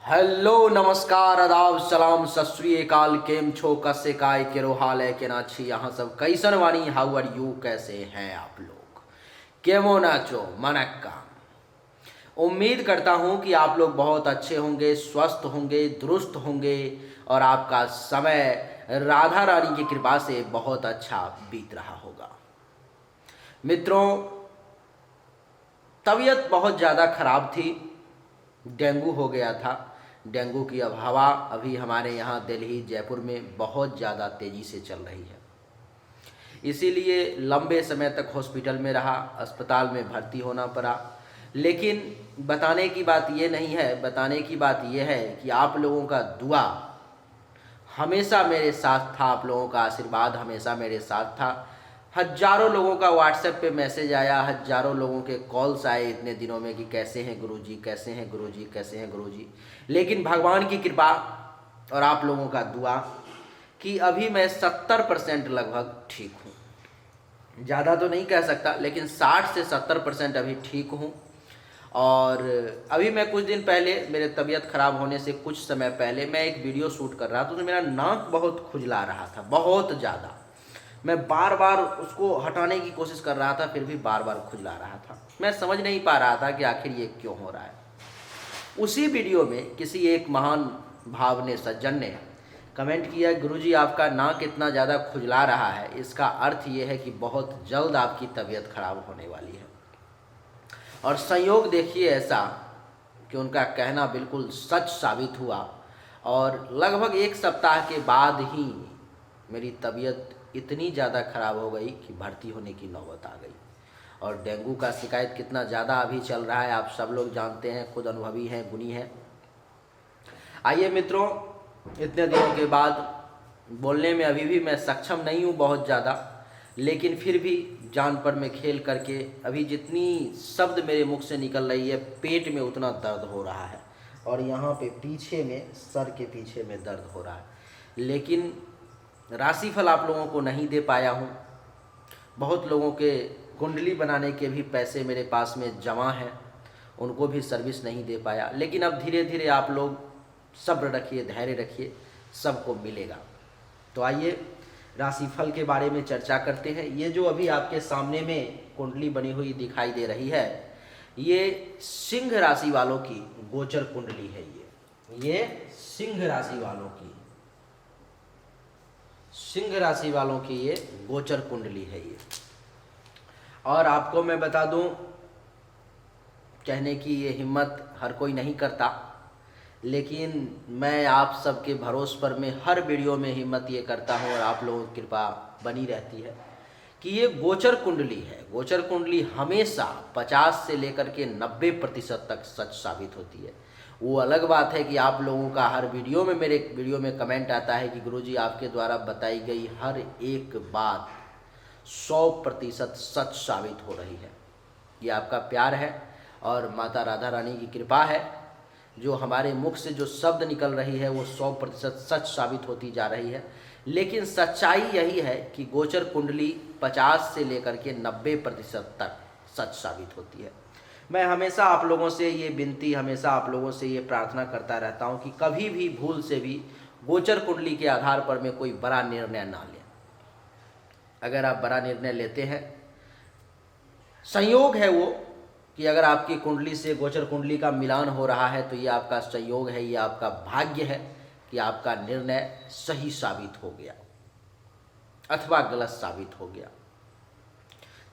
Hello नमस्कार आदाब सलाम सत श्री अकाल। केम छो कसे काय केरो हाल है के ना छी यहाँ सब कैसन वानी हाउ आर यू, कैसे हैं आप लोग, केमो नाचो मनक्का। उम्मीद करता हूँ कि आप लोग बहुत अच्छे होंगे, स्वस्थ होंगे, दुरुस्त होंगे और आपका समय राधा रानी की कृपा से बहुत अच्छा बीत रहा होगा। मित्रों, तबीयत बहुत ज़्यादा खराब थी, डेंगू हो गया था। डेंगू की अब हवा अभी हमारे यहाँ दिल्ली जयपुर में बहुत ज़्यादा तेज़ी से चल रही है, इसीलिए लंबे समय तक हॉस्पिटल में रहा, अस्पताल में भर्ती होना पड़ा। लेकिन बताने की बात ये नहीं है, बताने की बात ये है कि आप लोगों का दुआ हमेशा मेरे साथ था, आप लोगों का आशीर्वाद हमेशा मेरे साथ था। हजारों लोगों का व्हाट्सएप पे मैसेज आया, हजारों लोगों के कॉल्स आए इतने दिनों में कि कैसे हैं गुरुजी, कैसे हैं गुरुजी, कैसे हैं गुरुजी। लेकिन भगवान की कृपा और आप लोगों का दुआ कि अभी मैं 70% लगभग ठीक हूँ। ज़्यादा तो नहीं कह सकता, लेकिन 60 से 70% अभी ठीक हूँ। और अभी मैं कुछ दिन पहले, मेरे तबीयत ख़राब होने से कुछ समय पहले मैं एक वीडियो शूट कर रहा था, तो मेरा नाक बहुत खुजला रहा था, बहुत ज़्यादा। मैं बार बार उसको हटाने की कोशिश कर रहा था, फिर भी बार बार खुजला रहा था। मैं समझ नहीं पा रहा था कि आखिर ये क्यों हो रहा है। उसी वीडियो में किसी एक महान भाव ने, सज्जन ने कमेंट किया, गुरुजी आपका नाक इतना ज़्यादा खुजला रहा है, इसका अर्थ ये है कि बहुत जल्द आपकी तबीयत खराब होने वाली है। और संयोग देखिए ऐसा कि उनका कहना बिल्कुल सच साबित हुआ और लगभग एक सप्ताह के बाद ही मेरी तबीयत इतनी ज़्यादा ख़राब हो गई कि भर्ती होने की नौबत आ गई। और डेंगू का शिकायत कितना ज़्यादा अभी चल रहा है आप सब लोग जानते हैं, खुद अनुभवी हैं, गुणी हैं। आइए मित्रों, इतने दिनों के बाद बोलने में अभी भी मैं सक्षम नहीं हूँ बहुत ज़्यादा, लेकिन फिर भी जान पर में खेल करके अभी जितनी शब्द मेरे मुख से निकल रही है, पेट में उतना दर्द हो रहा है और यहाँ पे पीछे में, सर के पीछे में दर्द हो रहा है। लेकिन राशिफल आप लोगों को नहीं दे पाया हूँ। बहुत लोगों के कुंडली बनाने के भी पैसे मेरे पास में जमा हैं, उनको भी सर्विस नहीं दे पाया। लेकिन अब धीरे धीरे आप लोग सब्र रखिए, धैर्य रखिए, सबको मिलेगा। तो आइए राशिफल के बारे में चर्चा करते हैं। ये जो अभी आपके सामने में कुंडली बनी हुई दिखाई दे रही है, ये सिंह राशि वालों की गोचर कुंडली है। ये सिंह राशि वालों की, सिंह राशि वालों की ये गोचर कुंडली है ये। और आपको मैं बता दूं, कहने की ये हिम्मत हर कोई नहीं करता, लेकिन मैं आप सबके भरोसे पर मैं हर वीडियो में हिम्मत ये करता हूँ और आप लोगों की कृपा बनी रहती है कि ये गोचर कुंडली है। गोचर कुंडली हमेशा 50 से लेकर के 90% तक सच साबित होती है। वो अलग बात है कि आप लोगों का हर वीडियो में, मेरे वीडियो में कमेंट आता है कि गुरुजी आपके द्वारा बताई गई हर एक बात 100% सच साबित हो रही है। ये आपका प्यार है और माता राधा रानी की कृपा है। जो हमारे मुख से जो शब्द निकल रही है वो 100% सच साबित होती जा रही है। लेकिन सच्चाई यही है कि गोचर कुंडली 50 से लेकर के 90% तक सच साबित होती है। मैं हमेशा आप लोगों से ये विनती, हमेशा आप लोगों से ये प्रार्थना करता रहता हूँ कि कभी भी भूल से भी गोचर कुंडली के आधार पर मैं कोई बड़ा निर्णय ना लें। अगर आप बड़ा निर्णय लेते हैं, संयोग है वो कि अगर आपकी कुंडली से गोचर कुंडली का मिलान हो रहा है तो ये आपका संयोग है, ये आपका भाग्य है कि आपका निर्णय सही साबित हो गया अथवा गलत साबित हो गया।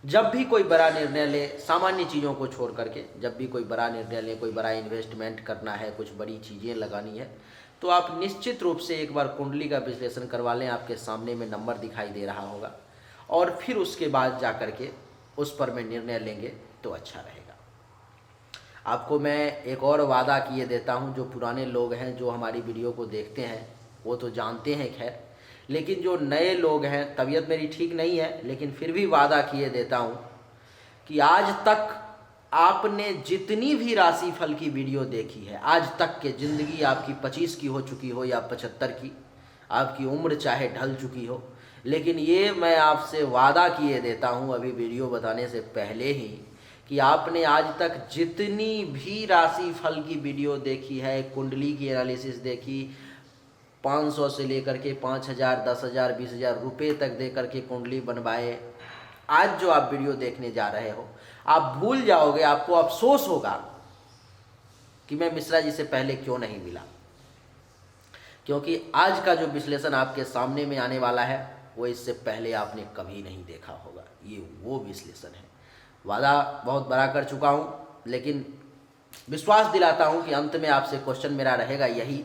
जब भी कोई बड़ा निर्णय ले, सामान्य चीज़ों को छोड़ करके जब भी कोई बड़ा निर्णय ले, कोई बड़ा इन्वेस्टमेंट करना है, कुछ बड़ी चीज़ें लगानी है, तो आप निश्चित रूप से एक बार कुंडली का विश्लेषण करवा लें। आपके सामने में नंबर दिखाई दे रहा होगा और फिर उसके बाद जा कर के उस पर में निर्णय लेंगे तो अच्छा रहेगा। आपको मैं एक और वादा किए देता हूं, जो पुराने लोग हैं जो हमारी वीडियो को देखते हैं वो तो जानते हैं खैर, लेकिन जो नए लोग हैं, तबीयत मेरी ठीक नहीं है लेकिन फिर भी वादा किए देता हूं कि आज तक आपने जितनी भी राशिफल की वीडियो देखी है, आज तक के ज़िंदगी आपकी 25 की हो चुकी हो या 75 की, आपकी उम्र चाहे ढल चुकी हो, लेकिन ये मैं आपसे वादा किए देता हूँ अभी वीडियो बताने से पहले ही कि आपने आज तक जितनी भी राशि फल की वीडियो देखी है, कुंडली की एनालिसिस देखी, 500 से लेकर के 5,000, 10,000, 20,000 रुपये तक दे करके कुंडली बनवाए, आज जो आप वीडियो देखने जा रहे हो, आप भूल जाओगे, आपको अफसोस होगा कि मैं मिश्रा जी से पहले क्यों नहीं मिला। क्योंकि आज का जो विश्लेषण आपके सामने में आने वाला है वो इससे पहले आपने कभी नहीं देखा होगा। ये वो विश्लेषण है। वादा बहुत बड़ा कर चुका हूँ, लेकिन विश्वास दिलाता हूँ कि अंत में आपसे क्वेश्चन मेरा रहेगा यही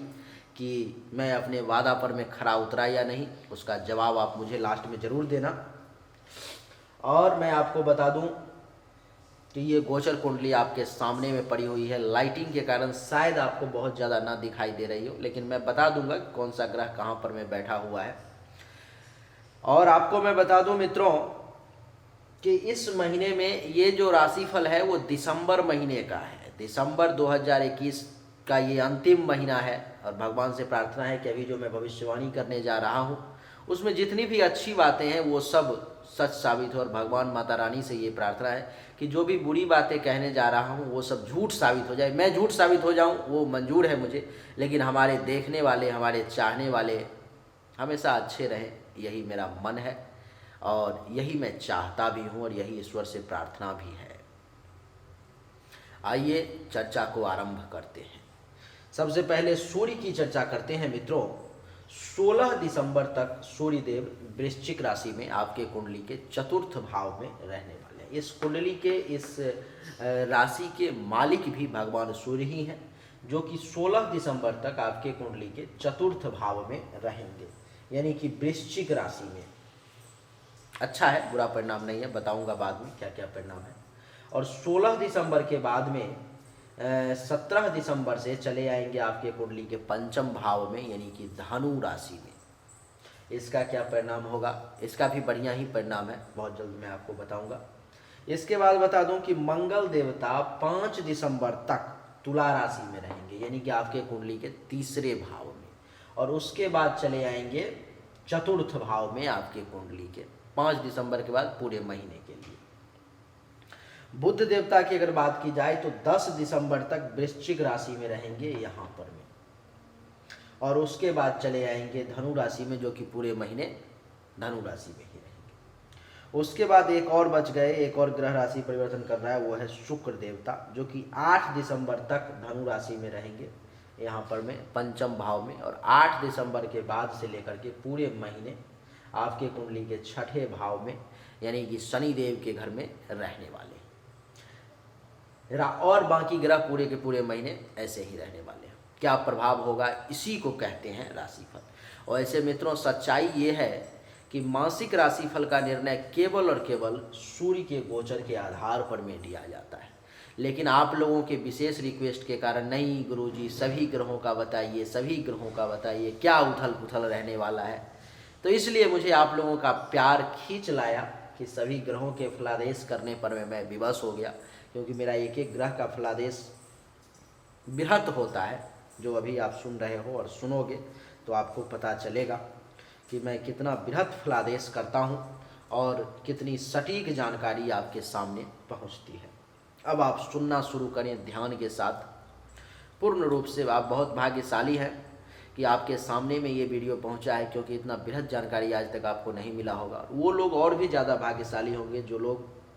कि मैं अपने वादा पर मैं खरा उतरा या नहीं। उसका जवाब आप मुझे लास्ट में ज़रूर देना। और मैं आपको बता दूं कि ये गोचर कुंडली आपके सामने में पड़ी हुई है। लाइटिंग के कारण शायद आपको बहुत ज़्यादा ना दिखाई दे रही हो, लेकिन मैं बता दूंगा कौन सा ग्रह कहाँ पर मैं बैठा हुआ है। और आपको मैं बता दूं मित्रों कि इस महीने में ये जो राशिफल है वो दिसंबर महीने का है। दिसंबर 2021 का ये अंतिम महीना है और भगवान से प्रार्थना है कि अभी जो मैं भविष्यवाणी करने जा रहा हूँ उसमें जितनी भी अच्छी बातें हैं वो सब सच साबित हो। और भगवान माता रानी से ये प्रार्थना है कि जो भी बुरी बातें कहने जा रहा हूँ वो सब झूठ साबित हो जाए। मैं झूठ साबित हो जाऊँ वो मंजूर है मुझे, लेकिन हमारे देखने वाले, हमारे चाहने वाले हमेशा अच्छे रहें, यही मेरा मन है और यही मैं चाहता भी हूँ और यही ईश्वर से प्रार्थना भी है। आइए चर्चा को आरंभ करते हैं। सबसे पहले सूर्य की चर्चा करते हैं मित्रों। 16 दिसंबर तक सूर्य देव वृश्चिक राशि में आपके कुंडली के चतुर्थ भाव में रहने वाले हैं। इस कुंडली के, इस राशि के मालिक भी भगवान सूर्य ही हैं, जो कि 16 दिसंबर तक आपके कुंडली के चतुर्थ भाव में रहेंगे, यानी कि वृश्चिक राशि में। अच्छा है, बुरा परिणाम नहीं है, बताऊंगा बाद में क्या क्या परिणाम है। और 16 दिसंबर के बाद में 17 दिसंबर से चले आएंगे आपके कुंडली के पंचम भाव में, यानी कि धनु राशि में। इसका क्या परिणाम होगा, इसका भी बढ़िया ही परिणाम है, बहुत जल्द मैं आपको बताऊंगा। इसके बाद बता दूं कि मंगल देवता 5 दिसंबर तक तुला राशि में रहेंगे, यानी कि आपके कुंडली के तीसरे भाव में। और उसके बाद चले आएंगे चतुर्थ भाव में आपके कुंडली के 5 दिसंबर के बाद पूरे महीने के लिए। बुध देवता की अगर बात की जाए तो 10 दिसंबर तक वृश्चिक राशि में रहेंगे यहाँ पर में, और उसके बाद चले आएंगे धनु राशि में, जो कि पूरे महीने धनु राशि में ही रहेंगे। उसके बाद एक और बच गए, एक और ग्रह राशि परिवर्तन कर रहा है, वो है शुक्र देवता, जो कि 8 दिसंबर तक धनु राशि में रहेंगे यहाँ पर में पंचम भाव में। और 8 दिसंबर के बाद से लेकर के पूरे महीने आपके कुंडली के छठे भाव में, यानी कि शनि देव के घर में रहने वाले। और बाकी ग्रह पूरे के पूरे महीने ऐसे ही रहने वाले हैं। क्या प्रभाव होगा, इसी को कहते हैं राशिफल। और ऐसे मित्रों सच्चाई ये है कि मासिक राशिफल का निर्णय केवल और केवल सूर्य के गोचर के आधार पर में लिया जाता है। लेकिन आप लोगों के विशेष रिक्वेस्ट के कारण, नहीं गुरुजी सभी ग्रहों का बताइए, सभी ग्रहों का बताइए, क्या उथल पुथल रहने वाला है, तो इसलिए मुझे आप लोगों का प्यार खींच लाया कि सभी ग्रहों के फलादेश करने पर मैं विवश हो गया। क्योंकि मेरा एक एक ग्रह का फलादेश बृहत होता है, जो अभी आप सुन रहे हो और सुनोगे तो आपको पता चलेगा कि मैं कितना बृहत फलादेश करता हूँ और कितनी सटीक जानकारी आपके सामने पहुँचती है। अब आप सुनना शुरू करें ध्यान के साथ। पूर्ण रूप से आप बहुत भाग्यशाली हैं कि आपके सामने में ये वीडियो पहुंचा है, क्योंकि इतना बृहत जानकारी आज तक आपको नहीं मिला होगा। वो लोग और भी ज़्यादा भाग्यशाली होंगे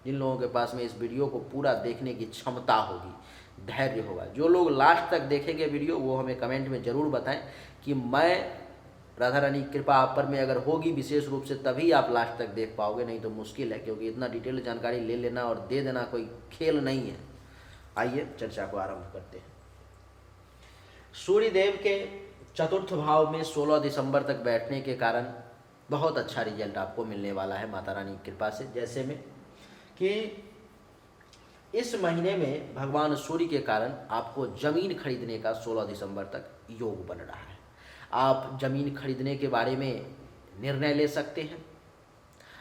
जिन लोगों के पास में इस वीडियो को पूरा देखने की क्षमता होगी, धैर्य होगा। जो लोग लास्ट तक देखेंगे वीडियो, वो हमें कमेंट में ज़रूर बताएं कि मैं राधा रानी कृपा आप पर में अगर होगी विशेष रूप से, तभी आप लास्ट तक देख पाओगे, नहीं तो मुश्किल है, क्योंकि इतना डिटेल जानकारी ले लेना और दे देना कोई खेल नहीं है। आइए चर्चा को आरंभ करते हैं। सूर्य देव के चतुर्थ भाव में 16 दिसंबर तक बैठने के कारण बहुत अच्छा रिजल्ट आपको मिलने वाला है माता रानी की कृपा से। जैसे में कि इस महीने में भगवान सूर्य के कारण आपको ज़मीन खरीदने का 16 दिसंबर तक योग बन रहा है। आप ज़मीन खरीदने के बारे में निर्णय ले सकते हैं,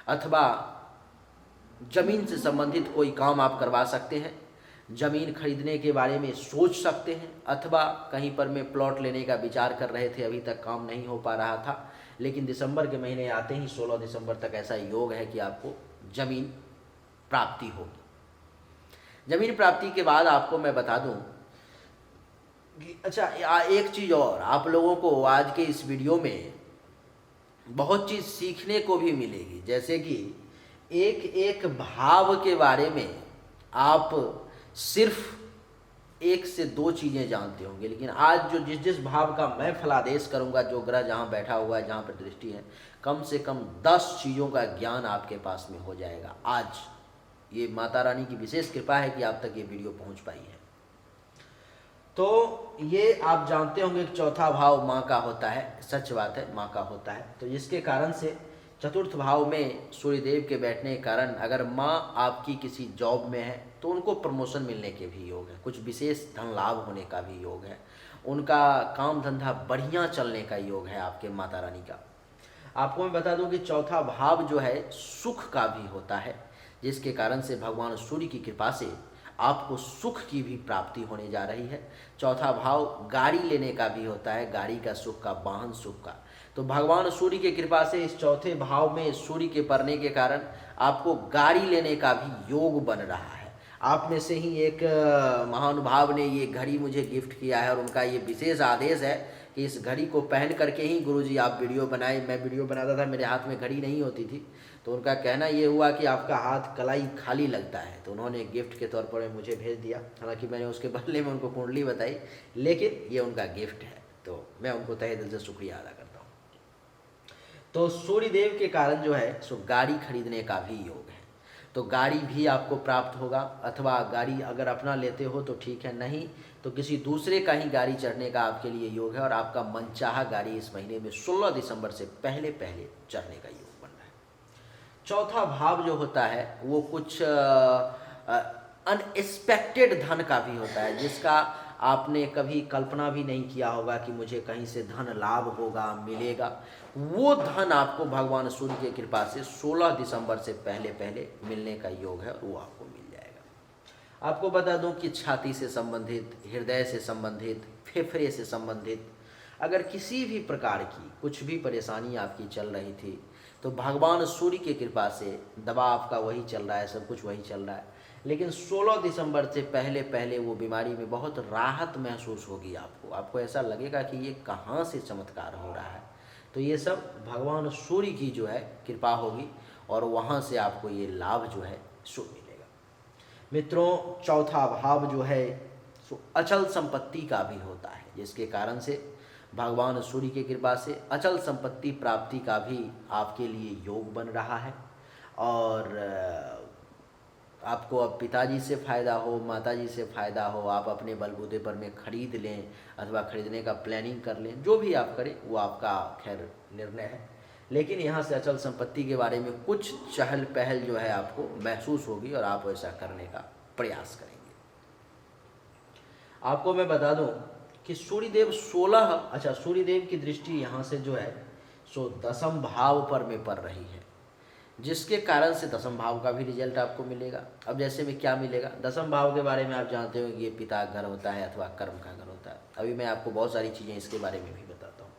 अथवा ज़मीन से संबंधित कोई काम आप करवा सकते हैं। ज़मीन खरीदने के बारे में सोच सकते हैं, अथवा कहीं पर में प्लॉट लेने का विचार कर रहे थे, अभी तक काम नहीं हो पा रहा था, लेकिन दिसंबर के महीने आते ही 16 दिसंबर तक ऐसा योग है कि आपको ज़मीन प्राप्ति होगी। ज़मीन प्राप्ति के बाद आपको मैं बता दूं कि अच्छा एक चीज़ और, आप लोगों को आज के इस वीडियो में बहुत चीज़ सीखने को भी मिलेगी। जैसे कि एक एक भाव के बारे में आप सिर्फ एक से दो चीज़ें जानते होंगे, लेकिन आज जो जिस जिस भाव का मैं फलादेश करूंगा, जो ग्रह जहाँ बैठा हुआ है, जहाँ पर दृष्टि है, कम से कम 10 चीज़ों का ज्ञान आपके पास में हो जाएगा। आज ये माता रानी की विशेष कृपा है कि आप तक ये वीडियो पहुँच पाई है। तो ये आप जानते होंगे कि चौथा भाव माँ का होता है, सच बात है, माँ का होता है। तो जिसके कारण से चतुर्थ भाव में सूर्यदेव के बैठने के कारण अगर माँ आपकी किसी जॉब में है तो उनको प्रमोशन मिलने के भी योग है, कुछ विशेष धन लाभ होने का भी योग है, उनका काम धंधा बढ़िया चलने का योग है आपके माता रानी का। आपको मैं बता दूं कि चौथा भाव जो है सुख का भी होता है, जिसके कारण से भगवान सूर्य की कृपा से आपको सुख की भी प्राप्ति होने जा रही है। चौथा भाव गाड़ी लेने का भी होता है, गाड़ी का सुख का, वाहन सुख का। तो भगवान सूर्य की कृपा से इस चौथे भाव में सूर्य के पड़ने के कारण आपको गाड़ी लेने का भी योग बन रहा है। आप में से ही एक महानुभाव ने ये घड़ी मुझे गिफ्ट किया है और उनका ये विशेष आदेश है कि इस घड़ी को पहन करके ही गुरुजी आप वीडियो बनाए। मैं वीडियो बनाता था, मेरे हाथ में घड़ी नहीं होती थी, तो उनका कहना ये हुआ कि आपका हाथ कलाई खाली लगता है, तो उन्होंने गिफ्ट के तौर पर मुझे भेज दिया। हालांकि मैंने उसके बदले में उनको कुंडली बताई, लेकिन ये उनका गिफ्ट है, तो मैं उनको तहे दिल से शुक्रिया अदा करता हूँ। तो सूर्यदेव के कारण जो है सो गाड़ी खरीदने का भी योग है, तो गाड़ी भी आपको प्राप्त होगा। अथवा गाड़ी अगर अपना लेते हो तो ठीक है, नहीं तो किसी दूसरे का ही गाड़ी चढ़ने का आपके लिए योग है और आपका मनचाहा गाड़ी इस महीने में 16 दिसंबर से पहले पहले चढ़ने का योग बन रहा है। चौथा भाव जो होता है वो कुछ अनएक्सपेक्टेड धन का भी होता है, जिसका आपने कभी कल्पना भी नहीं किया होगा कि मुझे कहीं से धन लाभ होगा, मिलेगा। वो धन आपको भगवान सूर्य की कृपा से 16 दिसंबर से पहले पहले मिलने का योग है और वो आपको मिल जाएगा। आपको बता दूं कि छाती से संबंधित, हृदय से संबंधित, फेफड़े से संबंधित अगर किसी भी प्रकार की कुछ भी परेशानी आपकी चल रही थी तो भगवान सूर्य की कृपा से दवा आपका वही चल रहा है, सब कुछ वही चल रहा है, लेकिन 16 दिसंबर से पहले पहले वो बीमारी में बहुत राहत महसूस होगी आपको। आपको ऐसा लगेगा कि ये कहाँ से चमत्कार हो रहा है। तो ये सब भगवान सूर्य की जो है कृपा होगी और वहाँ से आपको ये लाभ जो है सो मिलेगा। मित्रों, चौथा भाव जो है सो अचल संपत्ति का भी होता है, जिसके कारण से भगवान सूर्य की कृपा से अचल संपत्ति प्राप्ति का भी आपके लिए योग बन रहा है। और आपको अब पिताजी से फ़ायदा हो, माताजी से फ़ायदा हो, आप अपने बलबूते पर में खरीद लें अथवा ख़रीदने का प्लानिंग कर लें, जो भी आप करें वो आपका खैर निर्णय है। लेकिन यहाँ से अचल संपत्ति के बारे में कुछ चहल पहल जो है आपको महसूस होगी और आप ऐसा करने का प्रयास करेंगे। आपको मैं बता दूं कि सूर्यदेव सूर्यदेव की दृष्टि यहाँ से जो है सो दसम भाव पर में पड़ रही है, जिसके कारण से दसम भाव का भी रिजल्ट आपको मिलेगा। अब जैसे में क्या मिलेगा, दसम भाव के बारे में आप जानते हो कि ये पिता का घर होता है अथवा कर्म का घर होता है। अभी मैं आपको बहुत सारी चीज़ें इसके बारे में भी बताता हूँ।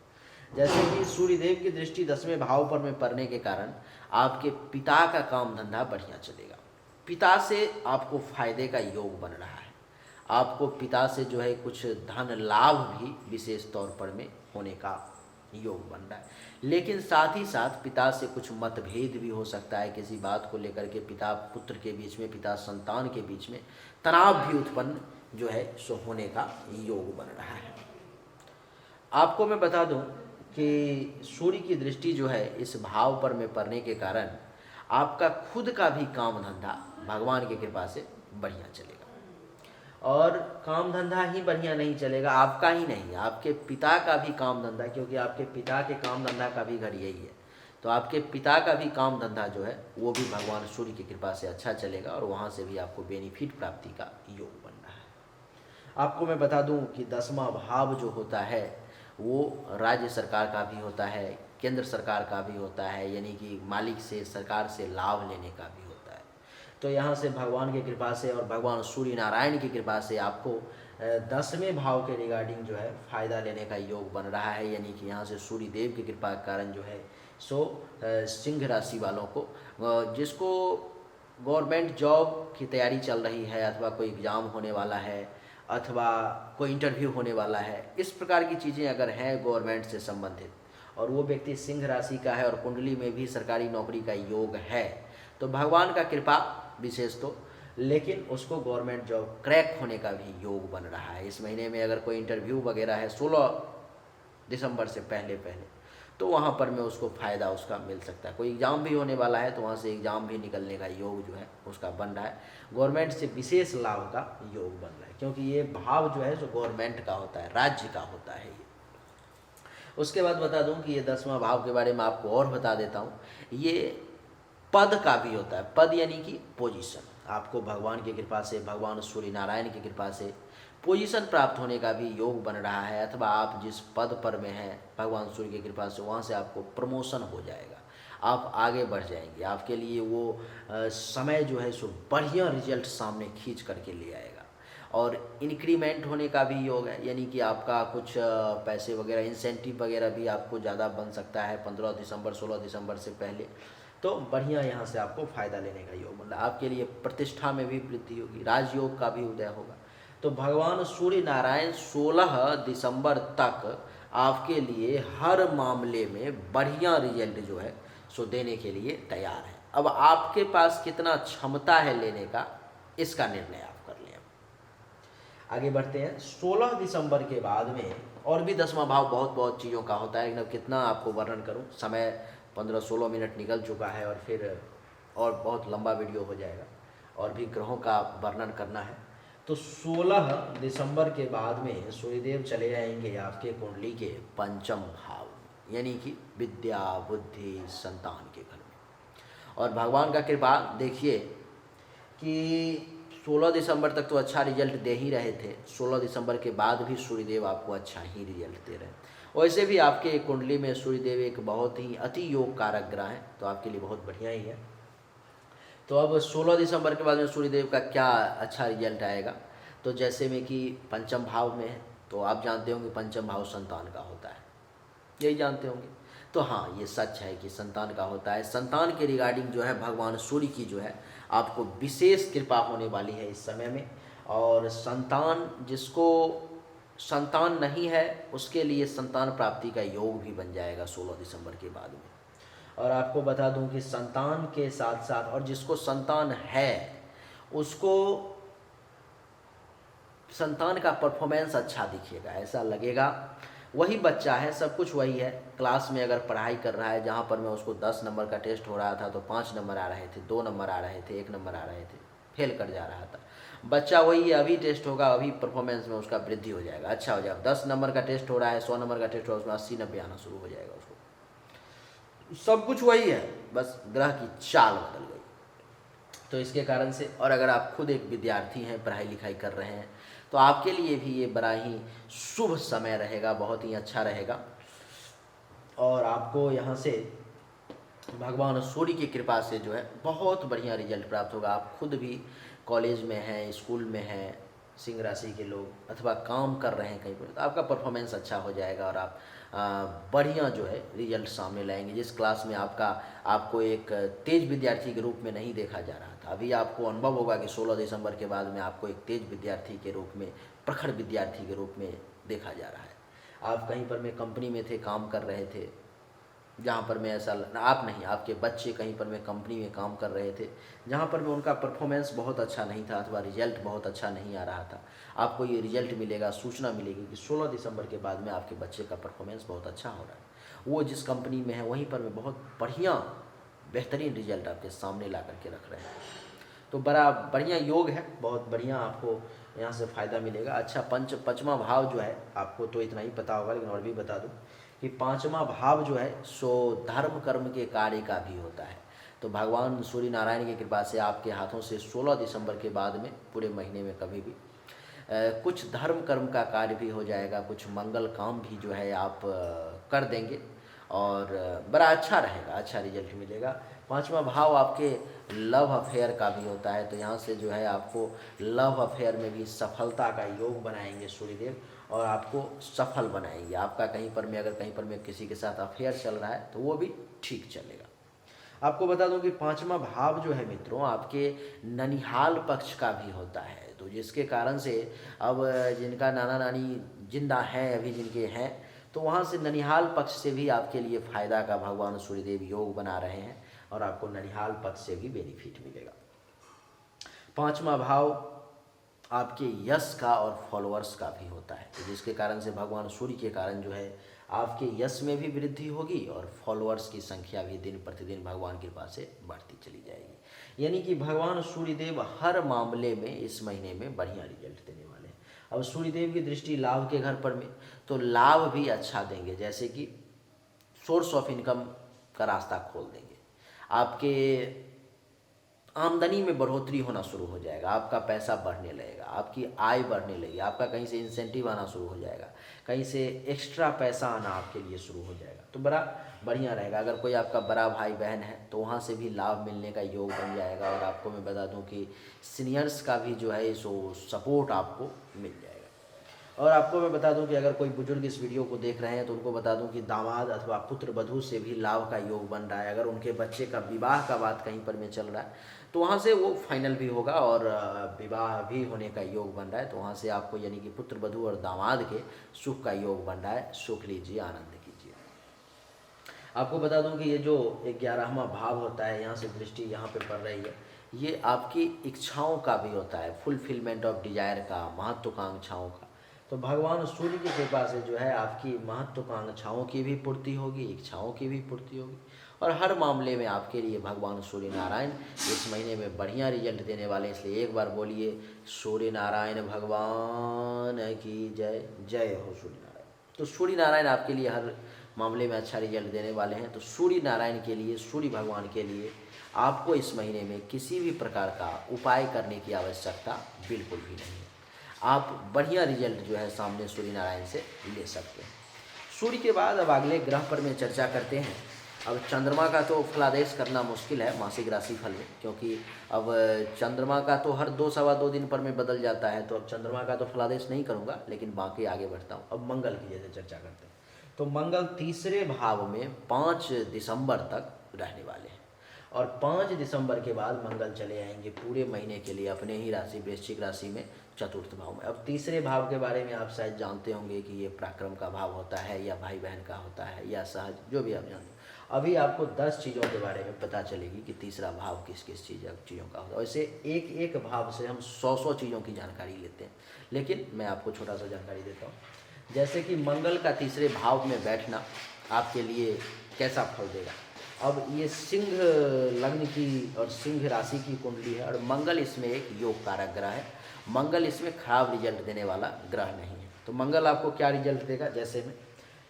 जैसे कि सूर्यदेव की दृष्टि 10वें भाव पर में पड़ने के कारण आपके पिता का काम धंधा बढ़िया चलेगा, पिता से आपको फायदे का योग बन रहा है, आपको पिता से जो है कुछ धन लाभ भी विशेष तौर पर में होने का योग बन रहा है। लेकिन साथ ही साथ पिता से कुछ मतभेद भी हो सकता है, किसी बात को लेकर के पिता पुत्र के बीच में, पिता संतान के बीच में तनाव भी उत्पन्न जो है सो होने का योग बन रहा है। आपको मैं बता दूं कि सूर्य की दृष्टि जो है इस भाव पर में पड़ने के कारण आपका खुद का भी काम धंधा भगवान की कृपा से बढ़िया चलेगा। और काम धंधा ही बढ़िया नहीं चलेगा, आपका ही नहीं, आपके पिता का भी काम धंधा, क्योंकि आपके पिता के काम धंधा का भी घर यही है, तो आपके पिता का भी काम धंधा जो है वो भी भगवान सूर्य की कृपा से अच्छा चलेगा और वहाँ से भी आपको बेनिफिट प्राप्ति का योग बन रहा है। आपको मैं बता दूं कि 10वां भाव जो होता है वो राज्य सरकार का भी होता है, केंद्र सरकार का भी होता है, यानी कि मालिक से, सरकार से लाभ लेने का भी होता है। तो यहाँ से भगवान की कृपा से और भगवान सूर्य नारायण की कृपा से आपको 10वें भाव के रिगार्डिंग जो है फ़ायदा लेने का योग बन रहा है। यानी कि यहाँ से सूर्य देव की कृपा के कारण जो है सो सिंह राशि वालों को, जिसको गवर्नमेंट जॉब की तैयारी चल रही है, अथवा कोई एग्ज़ाम होने वाला है, अथवा कोई इंटरव्यू होने वाला है, इस प्रकार की चीज़ें अगर हैं गवर्नमेंट से संबंधित, और वो व्यक्ति सिंह राशि का है और कुंडली में भी सरकारी नौकरी का योग है, तो भगवान का कृपा विशेष तो, लेकिन उसको गवर्नमेंट जॉब क्रैक होने का भी योग बन रहा है। इस महीने में अगर कोई इंटरव्यू वगैरह है 16 दिसंबर से पहले तो वहाँ पर में उसको फ़ायदा उसका मिल सकता है। कोई एग्ज़ाम भी होने वाला है तो वहाँ से एग्ज़ाम भी निकलने का योग जो है उसका बन रहा है। गवर्नमेंट से विशेष लाभ का योग बन रहा है, क्योंकि ये भाव जो है जो गवर्नमेंट का होता है, राज्य का होता है ये। उसके बाद बता दूं कि ये 10वां भाव के बारे में आपको और बता देता हूँ, ये पद का भी होता है। पद यानी कि पोजीशन, आपको भगवान की कृपा से, भगवान सूर्य नारायण की कृपा से पोजीशन प्राप्त होने का भी योग बन रहा है, अथवा आप जिस पद पर में हैं भगवान सूर्य की कृपा से वहाँ से आपको प्रमोशन हो जाएगा, आप आगे बढ़ जाएंगे। आपके लिए वो समय जो है सो बढ़िया रिजल्ट सामने खींच करके ले आएगा। और इंक्रीमेंट होने का भी योग है, यानी कि आपका कुछ पैसे वगैरह, इंसेंटिव वगैरह भी आपको ज़्यादा बन सकता है 15 दिसंबर 16 दिसंबर से पहले, तो बढ़िया यहाँ से आपको फ़ायदा लेने का योग, मतलब आपके लिए प्रतिष्ठा में भी वृद्धि होगी, राजयोग का भी उदय होगा। तो भगवान सूर्य नारायण 16 दिसंबर तक आपके लिए हर मामले में बढ़िया रिजल्ट जो है सो देने के लिए तैयार है। अब आपके पास कितना क्षमता है लेने का, इसका निर्णय आप कर लें। आगे बढ़ते हैं। 16 दिसंबर के बाद में और भी 10वां भाव बहुत बहुत चीज़ों का होता है, लेकिन अब कितना आपको वर्णन करूं, समय 15-16 मिनट निकल चुका है और फिर और बहुत लंबा वीडियो हो जाएगा, और भी ग्रहों का वर्णन करना है। तो 16 दिसंबर के बाद में सूर्यदेव चले जाएंगे आपके कुंडली के पंचम भाव, यानी कि विद्या बुद्धि संतान के घर में। और भगवान का कृपा देखिए कि 16 दिसंबर तक तो अच्छा रिजल्ट दे ही रहे थे, 16 दिसंबर के बाद भी सूर्यदेव आपको अच्छा ही रिजल्ट दे रहे हैं। वैसे भी आपके कुंडली में सूर्यदेव एक बहुत ही अति योग कारक ग्रह है, तो आपके लिए बहुत बढ़िया ही है। तो अब 16 दिसंबर के बाद में सूर्यदेव का क्या अच्छा रिजल्ट आएगा, तो जैसे में कि पंचम भाव में है, तो आप जानते होंगे पंचम भाव संतान का होता है, यही जानते होंगे। तो हाँ, ये सच है कि संतान का होता है। संतान के रिगार्डिंग जो है भगवान सूर्य की जो है आपको विशेष कृपा होने वाली है इस समय में। और संतान, जिसको संतान नहीं है उसके लिए संतान प्राप्ति का योग भी बन जाएगा 16 दिसंबर के बाद में। और आपको बता दूं कि संतान के साथ साथ, और जिसको संतान है उसको संतान का परफॉर्मेंस अच्छा दिखेगा, ऐसा लगेगा वही बच्चा है, सब कुछ वही है। क्लास में अगर पढ़ाई कर रहा है, जहाँ पर मैं उसको 10 नंबर का टेस्ट हो रहा था तो 5 नंबर आ रहे थे, 2 नंबर आ रहे थे, 1 नंबर आ रहे थे, फेल कर जा रहा था, बच्चा वही है। अभी टेस्ट होगा, अभी परफॉर्मेंस में उसका वृद्धि हो जाएगा, अच्छा हो जाएगा। 10 नंबर का टेस्ट हो रहा है, 100 नंबर का टेस्ट हो रहा है, उसमें 80-90 आना शुरू हो जाएगा उसको। सब कुछ वही है, बस ग्रह की चाल बदल गई। तो इसके कारण से, और अगर आप खुद एक विद्यार्थी हैं, पढ़ाई लिखाई कर रहे हैं, तो आपके लिए भी ये बड़ा ही शुभ समय रहेगा, बहुत ही अच्छा रहेगा। और आपको यहाँ से भगवान सूर्य की कृपा से जो है बहुत बढ़िया रिजल्ट प्राप्त होगा। आप खुद भी कॉलेज में हैं, स्कूल में हैं, सिंह राशि के लोग, अथवा काम कर रहे हैं कहीं पर, तो आपका परफॉर्मेंस अच्छा हो जाएगा और आप बढ़िया जो है रिजल्ट सामने लाएंगे। जिस क्लास में आपको एक तेज विद्यार्थी के रूप में नहीं देखा जा रहा था, अभी आपको अनुभव होगा कि 16 दिसंबर के बाद में आपको एक तेज विद्यार्थी के रूप में, प्रखर विद्यार्थी के रूप में देखा जा रहा है। आप कहीं पर में कंपनी में थे, काम कर रहे थे, जहाँ पर मैं ऐसा, आप नहीं, आपके बच्चे कहीं पर में कंपनी में काम कर रहे थे, जहाँ पर में उनका परफॉर्मेंस बहुत अच्छा नहीं था, अथवा रिजल्ट बहुत अच्छा नहीं आ रहा था, आपको ये रिजल्ट मिलेगा, सूचना मिलेगी कि 16 दिसंबर के बाद में आपके बच्चे का परफॉर्मेंस बहुत अच्छा हो रहा है। वो जिस कंपनी में है वहीं पर में बहुत बढ़िया बेहतरीन रिजल्ट आपके सामने ला करके रख रहे हैं। तो बड़ा बढ़िया योग है, बहुत बढ़िया आपको यहाँ से फ़ायदा मिलेगा। अच्छा, पंचमा भाव जो है, आपको तो इतना ही पता होगा, लेकिन और भी बता दूँ कि 5वां भाव जो है सो धर्म कर्म के कार्य का भी होता है। तो भगवान सूर्य नारायण की कृपा से आपके हाथों से 16 दिसंबर के बाद में पूरे महीने में कभी भी कुछ धर्म कर्म का कार्य भी हो जाएगा, कुछ मंगल काम भी जो है आप कर देंगे, और बड़ा अच्छा रहेगा, अच्छा रिजल्ट मिलेगा। 5वां भाव आपके लव अफेयर का भी होता है, तो यहाँ से जो है आपको लव अफेयर में भी सफलता का योग बनाएंगे सूर्यदेव, और आपको सफल बनाएंगे। आपका कहीं पर में, अगर कहीं पर में किसी के साथ अफेयर चल रहा है तो वो भी ठीक चलेगा। आपको बता दूं कि पांचवा भाव जो है मित्रों आपके ननिहाल पक्ष का भी होता है, तो जिसके कारण से अब जिनका नाना नानी जिंदा हैं अभी जिनके हैं, तो वहाँ से ननिहाल पक्ष से भी आपके लिए फायदा का भगवान सूर्यदेव योग बना रहे हैं और आपको ननिहाल पक्ष से भी बेनिफिट मिलेगा। पांचवा भाव आपके यश का और फॉलोअर्स का भी होता है, तो जिसके कारण से भगवान सूर्य के कारण जो है आपके यश में भी वृद्धि होगी और फॉलोअर्स की संख्या भी दिन प्रतिदिन भगवान की कृपा से बढ़ती चली जाएगी। यानी कि भगवान सूर्यदेव हर मामले में इस महीने में बढ़िया रिजल्ट देने वाले हैं। अब सूर्यदेव की दृष्टि लाभ के घर पर में, तो लाभ भी अच्छा देंगे, जैसे कि सोर्स ऑफ इनकम का रास्ता खोल देंगे, आपके आमदनी में बढ़ोतरी होना शुरू हो जाएगा, आपका पैसा बढ़ने लगेगा, आपकी आय बढ़ने लगेगी, आपका कहीं से इंसेंटिव आना शुरू हो जाएगा, कहीं से एक्स्ट्रा पैसा आना आपके लिए शुरू हो जाएगा, तो बड़ा बढ़िया रहेगा। अगर कोई आपका बड़ा भाई बहन है तो वहाँ से भी लाभ मिलने का योग बन जाएगा और आपको मैं बता दूँ कि सीनियर्स का भी जो है सो सपोर्ट आपको मिल जाएगा। और आपको मैं बता दूं कि अगर कोई बुजुर्ग इस वीडियो को देख रहे हैं तो उनको बता दूं कि दामाद अथवा पुत्र वधू से भी लाभ का योग बन रहा है। अगर उनके बच्चे का विवाह का बात कहीं पर में चल रहा है तो वहाँ से वो फाइनल भी होगा और विवाह भी होने का योग बन रहा है, तो वहाँ से आपको यानी कि पुत्र वधू और दामाद के सुख का योग बन रहा है। सुख लीजिए, आनंद कीजिए। आपको बता दूं कि ये जो 11वां भाव होता है, यहाँ से दृष्टि यहाँ पे पड़ रही है, ये आपकी इच्छाओं का भी होता है, फुलफिलमेंट ऑफ डिजायर का, महत्वाकांक्षाओं का। तो भगवान सूर्य की कृपा से जो है आपकी महत्वाकांक्षाओं की भी पूर्ति होगी, इच्छाओं की भी पूर्ति होगी और हर मामले में आपके लिए भगवान सूर्य नारायण इस महीने में बढ़िया रिजल्ट देने वाले हैं। इसलिए एक बार बोलिए सूर्य नारायण भगवान की जय। जय हो सूर्य नारायण। तो सूर्य नारायण आपके लिए हर मामले में अच्छा रिजल्ट देने वाले हैं। तो सूर्य नारायण के लिए, सूर्य भगवान के लिए आपको इस महीने में किसी भी प्रकार का उपाय करने की आवश्यकता बिल्कुल भी नहीं है। आप बढ़िया रिजल्ट जो है सामने सूर्य नारायण से ले सकते हैं। सूर्य के बाद अब अगले ग्रह पर में चर्चा करते हैं। अब चंद्रमा का तो फलादेश करना मुश्किल है मासिक राशि फल में, क्योंकि अब चंद्रमा का तो हर 2-2.25 दिन पर में बदल जाता है, तो अब चंद्रमा का तो फलादेश नहीं करूँगा, लेकिन बाकी आगे बढ़ता हूँ। अब मंगल की जैसे चर्चा करते हैं, तो मंगल तीसरे भाव में 5 दिसंबर तक रहने वाले हैं और 5 दिसंबर के बाद मंगल चले आएंगे पूरे महीने के लिए अपने ही राशि वृश्चिक राशि में, चतुर्थ भाव में। अब तीसरे भाव के बारे में आप शायद जानते होंगे कि ये पराक्रम का भाव होता है या भाई बहन का होता है या सहज, जो भी आप जानते हैं। अभी आपको 10 चीज़ों के बारे में पता चलेगी कि तीसरा भाव किस किस चीज़ों का होता है। वैसे एक एक भाव से हम 100 चीज़ों की जानकारी लेते हैं, लेकिन मैं आपको छोटा सा जानकारी देता हूँ। जैसे कि मंगल का तीसरे भाव में बैठना आपके लिए कैसा फल देगा। अब ये सिंह लग्न की और सिंह राशि की कुंडली है और मंगल इसमें एक योग कारक ग्रह है। मंगल इसमें खराब रिजल्ट देने वाला ग्रह नहीं है। तो मंगल आपको क्या रिजल्ट देगा, जैसे में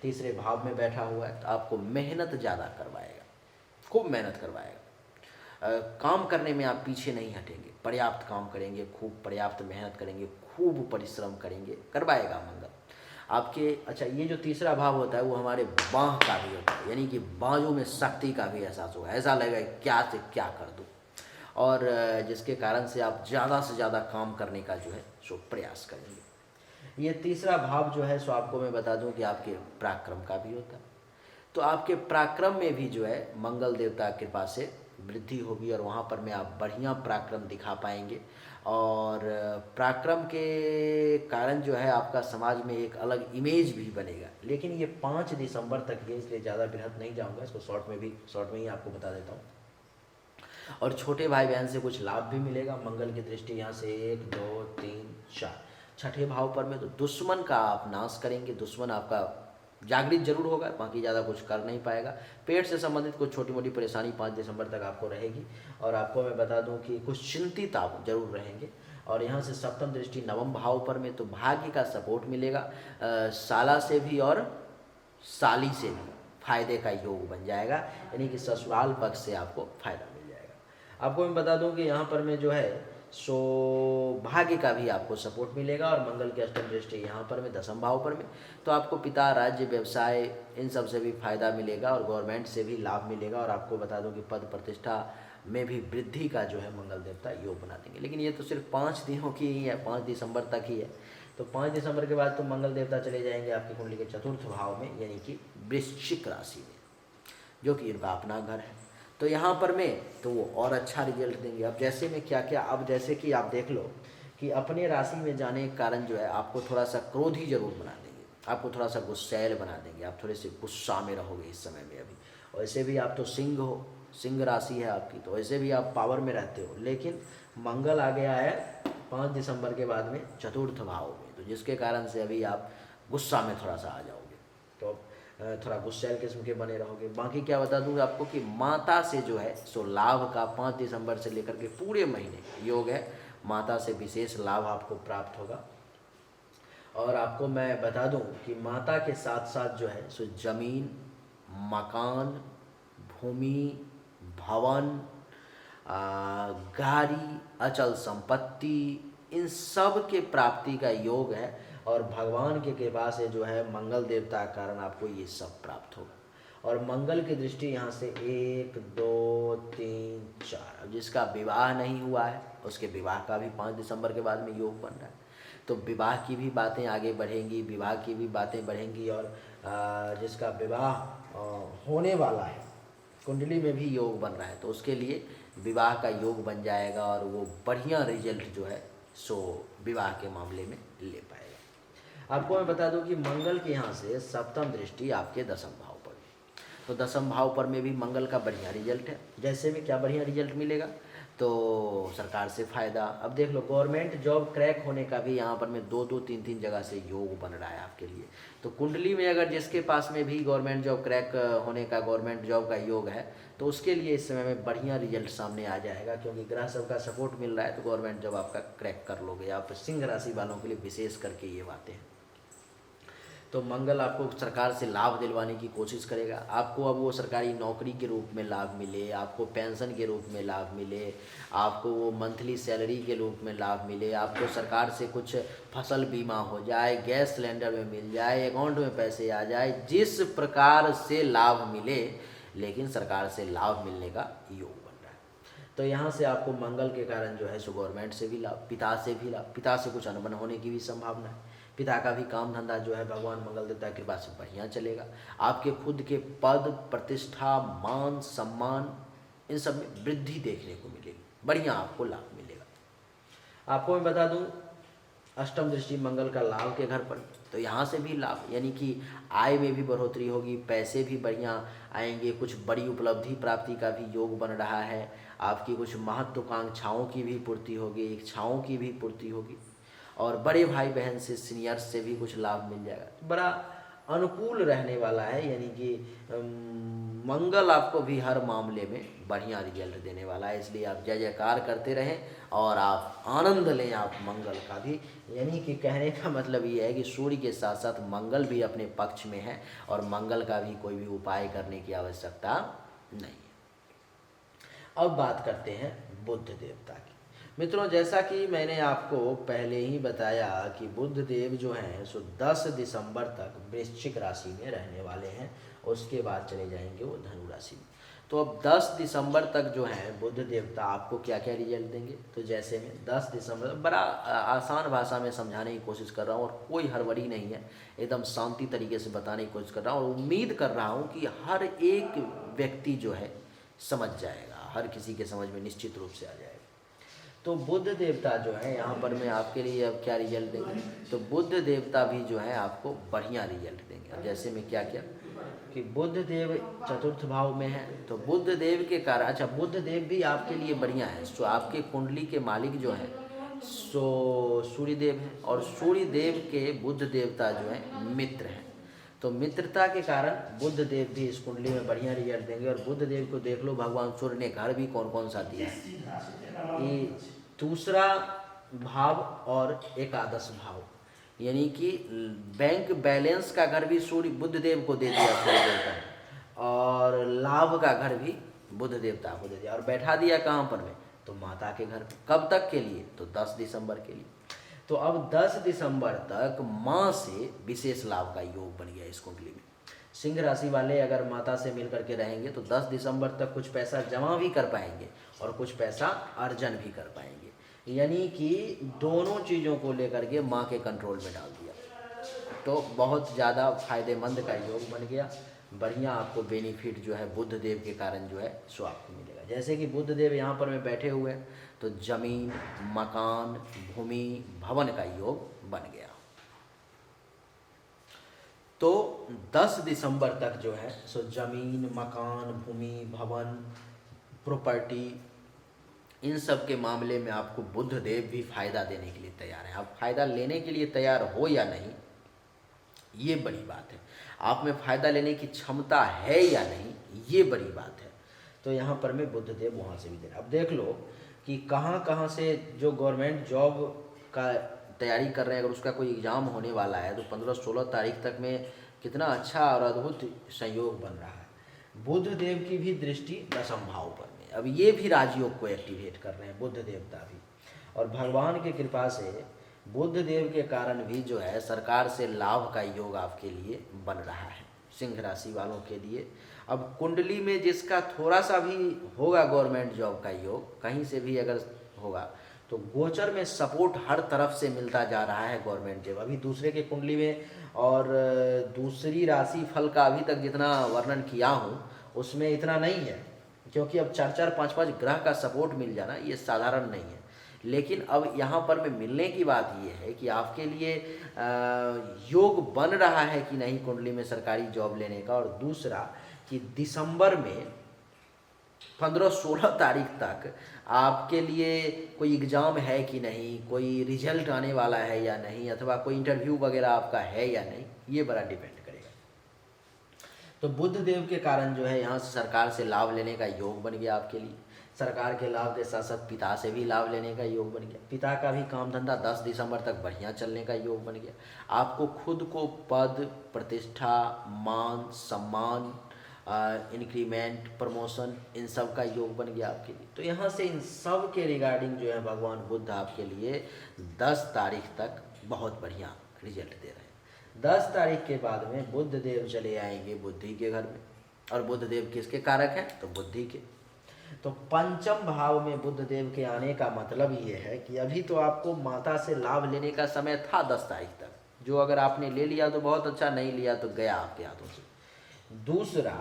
तीसरे भाव में बैठा हुआ है तो आपको मेहनत ज़्यादा करवाएगा, खूब मेहनत करवाएगा। काम करने में आप पीछे नहीं हटेंगे, पर्याप्त काम करेंगे, खूब पर्याप्त मेहनत करेंगे, खूब परिश्रम करेंगे, करवाएगा मंगल आपके। अच्छा, ये जो तीसरा भाव होता है वो हमारे बाँह का भी होता है, यानी कि बाजू में शक्ति का भी एहसास होगा, ऐसा लगेगा क्या से क्या कर दूँ, और जिसके कारण से आप ज़्यादा से ज़्यादा काम करने का जो है सो प्रयास करेंगे। ये तीसरा भाव जो है सो आपको मैं बता दूं कि आपके पराक्रम का भी होता है, तो आपके पराक्रम में भी जो है मंगल देवता की कृपा से वृद्धि होगी और वहाँ पर में आप बढ़िया पराक्रम दिखा पाएंगे और पराक्रम के कारण जो है आपका समाज में एक अलग इमेज भी बनेगा। लेकिन ये 5 दिसंबर तक है, इसलिए ज़्यादा बृहद नहीं जाऊँगा, इसको शॉर्ट में ही आपको बता देता हूँ। और छोटे भाई बहन से कुछ लाभ भी मिलेगा मंगल की दृष्टि यहाँ से 1 2 3 4 छठे भाव पर में। तो दुश्मन का आप नाश करेंगे, दुश्मन आपका जागृत जरूर होगा, बाकी ज़्यादा कुछ कर नहीं पाएगा। पेट से संबंधित कुछ छोटी मोटी परेशानी 5 दिसंबर तक आपको रहेगी और आपको मैं बता दूं कि कुछ चिंतित आप जरूर रहेंगे। और यहाँ से सप्तम दृष्टि 9वें भाव पर में, तो भाग्य का सपोर्ट मिलेगा, साला से भी और साली से भी फायदे का योग बन जाएगा, यानी कि ससुराल पक्ष से आपको फायदा मिल जाएगा। आपको मैं बता दूं कि यहाँ पर में जो है सो भाग्य का भी आपको सपोर्ट मिलेगा और मंगल की अष्टम दृष्टि यहाँ पर में 10वें भाव पर में, तो आपको पिता, राज्य, व्यवसाय इन सब से भी फायदा मिलेगा और गवर्नमेंट से भी लाभ मिलेगा। और आपको बता दूं कि पद प्रतिष्ठा में भी वृद्धि का जो है मंगल देवता योग बना देंगे। लेकिन ये तो सिर्फ 5 दिनों की ही है, 5 दिसंबर तक ही है। तो 5 दिसंबर के बाद तो मंगल देवता चले जाएंगे आपकी कुंडली के चतुर्थ भाव में, यानी कि वृश्चिक राशि में, जो कि इनका अपना घर है। तो यहाँ पर में तो वो और अच्छा रिजल्ट देंगे। अब जैसे में क्या क्या, अब जैसे कि आप देख लो कि अपने राशि में जाने के कारण जो है आपको थोड़ा सा क्रोधी जरूर बना देंगे, आपको थोड़ा सा गुस्सैल बना देंगे, आप थोड़े से गुस्सा में रहोगे इस समय में अभी। वैसे भी आप तो सिंह हो, सिंह राशि है आपकी, तो वैसे भी आप पावर में रहते हो, लेकिन मंगल आ गया है 5 दिसंबर के बाद में चतुर्थ भाव में, तो जिसके कारण से अभी आप गुस्सा में थोड़ा सा आ जाओगे, तो थोड़ा गुस्सैल किस्म के बने रहोगे। बाकी क्या बता दूँ आपको कि माता से जो है सो लाभ का 5 दिसंबर से लेकर के पूरे महीने योग है, माता से विशेष लाभ आपको प्राप्त होगा। और आपको मैं बता दूं कि माता के साथ साथ जो है सो जमीन, मकान, भूमि, भवन, गाड़ी, अचल संपत्ति, इन सब के प्राप्ति का योग है। और भगवान के कृपा से जो है मंगल देवता के कारण आपको ये सब प्राप्त होगा। और मंगल की दृष्टि यहाँ से 1 2 3 4, अब जिसका विवाह नहीं हुआ है उसके विवाह का भी 5 दिसंबर के बाद में योग बन रहा है, तो विवाह की भी बातें आगे बढ़ेंगी, विवाह की भी बातें बढ़ेंगी। और जिसका विवाह होने वाला है, कुंडली में भी योग बन रहा है, तो उसके लिए विवाह का योग बन जाएगा और वो बढ़िया रिजल्ट जो है सो विवाह के मामले में ले पाएगा। आपको मैं बता दूं कि मंगल के यहाँ से सप्तम दृष्टि आपके दसम भाव पर, तो दसम भाव पर में भी मंगल का बढ़िया रिजल्ट है। जैसे में क्या बढ़िया रिजल्ट मिलेगा, तो सरकार से फ़ायदा। अब देख लो गवर्नमेंट जॉब क्रैक होने का भी यहाँ पर में 2 3 3 जगह से योग बन रहा है आपके लिए। तो कुंडली में अगर जिसके पास में भी गवर्नमेंट जॉब क्रैक होने का, गवर्नमेंट जॉब का योग है, तो उसके लिए इस समय में बढ़िया रिजल्ट सामने आ जाएगा, क्योंकि ग्रह सबका सपोर्ट मिल रहा है, तो गवर्नमेंट जॉब आपका क्रैक कर लोगे आप। सिंह राशि वालों के लिए विशेष करके ये बातें हैं। तो मंगल आपको सरकार से लाभ दिलवाने की कोशिश करेगा। आपको अब वो सरकारी नौकरी के रूप में लाभ मिले, आपको पेंशन के रूप में लाभ मिले, आपको वो मंथली सैलरी के रूप में लाभ मिले, आपको सरकार से कुछ फसल बीमा हो जाए, गैस सिलेंडर में मिल जाए, अकाउंट में पैसे आ जाए, जिस प्रकार से लाभ मिले, लेकिन सरकार से लाभ मिलने का योग बन रहा है। तो यहाँ से आपको मंगल के कारण जो है सो गवर्नमेंट से भी लाभ, पिता से भी लाभ, पिता से कुछ अनबन होने की भी संभावना है। पिता का भी काम धंधा जो है भगवान मंगल देवता की कृपा से बढ़िया चलेगा। आपके खुद के पद, प्रतिष्ठा, मान, सम्मान, इन सब में वृद्धि देखने को मिलेगी, बढ़िया आपको लाभ मिलेगा। आपको मैं बता दूं अष्टम दृष्टि मंगल का लाभ के घर पर, तो यहाँ से भी लाभ, यानी कि आय में भी बढ़ोतरी होगी, पैसे भी बढ़िया आएंगे, कुछ बड़ी उपलब्धि प्राप्ति का भी योग बन रहा है। आपकी कुछ महत्वाकांक्षाओं की भी पूर्ति होगी, इच्छाओं की भी पूर्ति होगी, और बड़े भाई बहन से, सीनियर्स से भी कुछ लाभ मिल जाएगा। बड़ा अनुकूल रहने वाला है, यानी कि मंगल आपको भी हर मामले में बढ़िया रिजल्ट देने वाला है। इसलिए आप जय जयकार करते रहें और आप आनंद लें आप मंगल का भी। यानी कि कहने का मतलब ये है कि सूर्य के साथ साथ मंगल भी अपने पक्ष में है, और मंगल का भी कोई भी उपाय करने की आवश्यकता नहीं है। अब बात करते हैं बुध देवता की। मित्रों, जैसा कि मैंने आपको पहले ही बताया कि बुध देव जो हैं सो 10 दिसंबर तक वृश्चिक राशि में रहने वाले हैं, उसके बाद चले जाएंगे वो धनु राशि में। तो अब 10 दिसंबर तक जो है बुध देवता आपको क्या क्या रिजल्ट देंगे, तो जैसे में 10 दिसंबर, बड़ा आसान भाषा में समझाने की कोशिश कर रहा हूँ और कोई हड़बड़ी नहीं है, एकदम शांति तरीके से बताने की कोशिश कर रहा हूँ, और उम्मीद कर रहा हूँ कि हर एक व्यक्ति जो है समझ जाएगा, हर किसी के समझ में निश्चित रूप से आ जाएगा। तो बुध देवता जो है यहाँ पर मैं आपके लिए अब क्या रिजल्ट देंगे, तो बुध देवता भी जो है आपको बढ़िया रिजल्ट देंगे। अब जैसे में क्या क्या कि बुध देव चतुर्थ भाव में है, तो बुध देव के कारण, अच्छा बुध देव भी आपके लिए बढ़िया है। सो आपके कुंडली के मालिक जो है सो सूर्य देव है, और सूर्य देव के बुध देवता जो है मित्र हैं, तो मित्रता के कारण बुध देव भी इस कुंडली में बढ़िया रिजल्ट देंगे। और बुध देव को देख लो, भगवान सूर्य ने घर भी कौन कौन सा दिया है, ये दूसरा भाव और एकादश भाव, यानी कि बैंक बैलेंस का घर भी सूर्य बुध देव को दे दिया सूर्य देवता ने, और लाभ का घर भी बुध देवता को दे दिया, और बैठा दिया कहाँ पर में, तो माता के घर में। कब तक के लिए, तो 10 दिसंबर के लिए। तो अब 10 दिसंबर तक माँ से विशेष लाभ का योग बन गया इस कुंडली में। सिंह राशि वाले अगर माता से मिल करके रहेंगे तो 10 दिसंबर तक कुछ पैसा जमा भी कर पाएंगे और कुछ पैसा अर्जन भी कर पाएंगे, यानी कि दोनों चीज़ों को लेकर के माँ के कंट्रोल में डाल दिया, तो बहुत ज़्यादा फायदेमंद का योग बन गया। बढ़िया आपको बेनिफिट जो है बुध देव के कारण जो है सो आपको मिलेगा। जैसे कि बुध देव यहाँ पर में बैठे हुए हैं तो जमीन, मकान, भूमि, भवन का योग बन गया। तो 10 दिसंबर तक जो है सो जमीन, मकान, भूमि, भवन, प्रॉपर्टी, इन सब के मामले में आपको बुध देव भी फायदा देने के लिए तैयार है। आप फायदा लेने के लिए तैयार हो या नहीं, ये बड़ी बात है। आप में फ़ायदा लेने की क्षमता है या नहीं, ये बड़ी बात है। तो यहाँ पर मैं बुध देव वहाँ से भी दे रहा। अब देख लो कि कहाँ कहाँ से जो गवर्नमेंट जॉब का तैयारी कर रहे हैं, अगर उसका कोई एग्ज़ाम होने वाला है तो 15-16 तारीख तक में कितना अच्छा और अद्भुत संयोग बन रहा है। बुध देव की भी दृष्टि दशम भाव पर में, अब ये भी राजयोग को एक्टिवेट कर रहे हैं बुध देवता भी, और भगवान की कृपा से बुध देव के कारण भी जो है सरकार से लाभ का योग आपके लिए बन रहा है सिंह राशि वालों के लिए। अब कुंडली में जिसका थोड़ा सा भी होगा गवर्नमेंट जॉब का योग, कहीं से भी अगर होगा तो गोचर में सपोर्ट हर तरफ से मिलता जा रहा है गवर्नमेंट जॉब। अभी दूसरे के कुंडली में और दूसरी राशि फल का अभी तक जितना वर्णन किया हूँ उसमें इतना नहीं है, क्योंकि अब 4-4, 5-5 ग्रह का सपोर्ट मिल जाना ये साधारण नहीं है। लेकिन अब यहाँ पर में मिलने की बात ये है कि आपके लिए योग बन रहा है कि नहीं कुंडली में सरकारी जॉब लेने का, और दूसरा कि दिसंबर में 15-16 तारीख तक आपके लिए कोई एग्ज़ाम है कि नहीं, कोई रिजल्ट आने वाला है या नहीं, अथवा कोई इंटरव्यू वगैरह आपका है या नहीं, ये बड़ा डिपेंड करेगा। तो बुध देव के कारण जो है यहाँ से सरकार से लाभ लेने का योग बन गया आपके लिए। सरकार के लाभ के साथ साथ पिता से भी लाभ लेने का योग बन गया। पिता का भी काम धंधा 10 दिसंबर तक बढ़िया चलने का योग बन गया। आपको खुद को पद, प्रतिष्ठा, मान, सम्मान, इंक्रीमेंट, प्रमोशन, इन सब का योग बन गया आपके लिए। तो यहाँ से इन सब के रिगार्डिंग जो है भगवान बुद्ध आपके लिए 10 तारीख तक बहुत बढ़िया रिजल्ट दे रहे हैं। 10 तारीख के बाद में बुद्ध देव चले आएंगे बुद्धि के घर में, और बुद्ध देव किसके कारक हैं, तो बुद्धि के। तो पंचम भाव में बुध देव के आने का मतलब ये है कि अभी तो आपको माता से लाभ लेने का समय था 10 तारीख तक, जो अगर आपने ले लिया तो बहुत अच्छा, नहीं लिया तो गया आपके हाथों से। दूसरा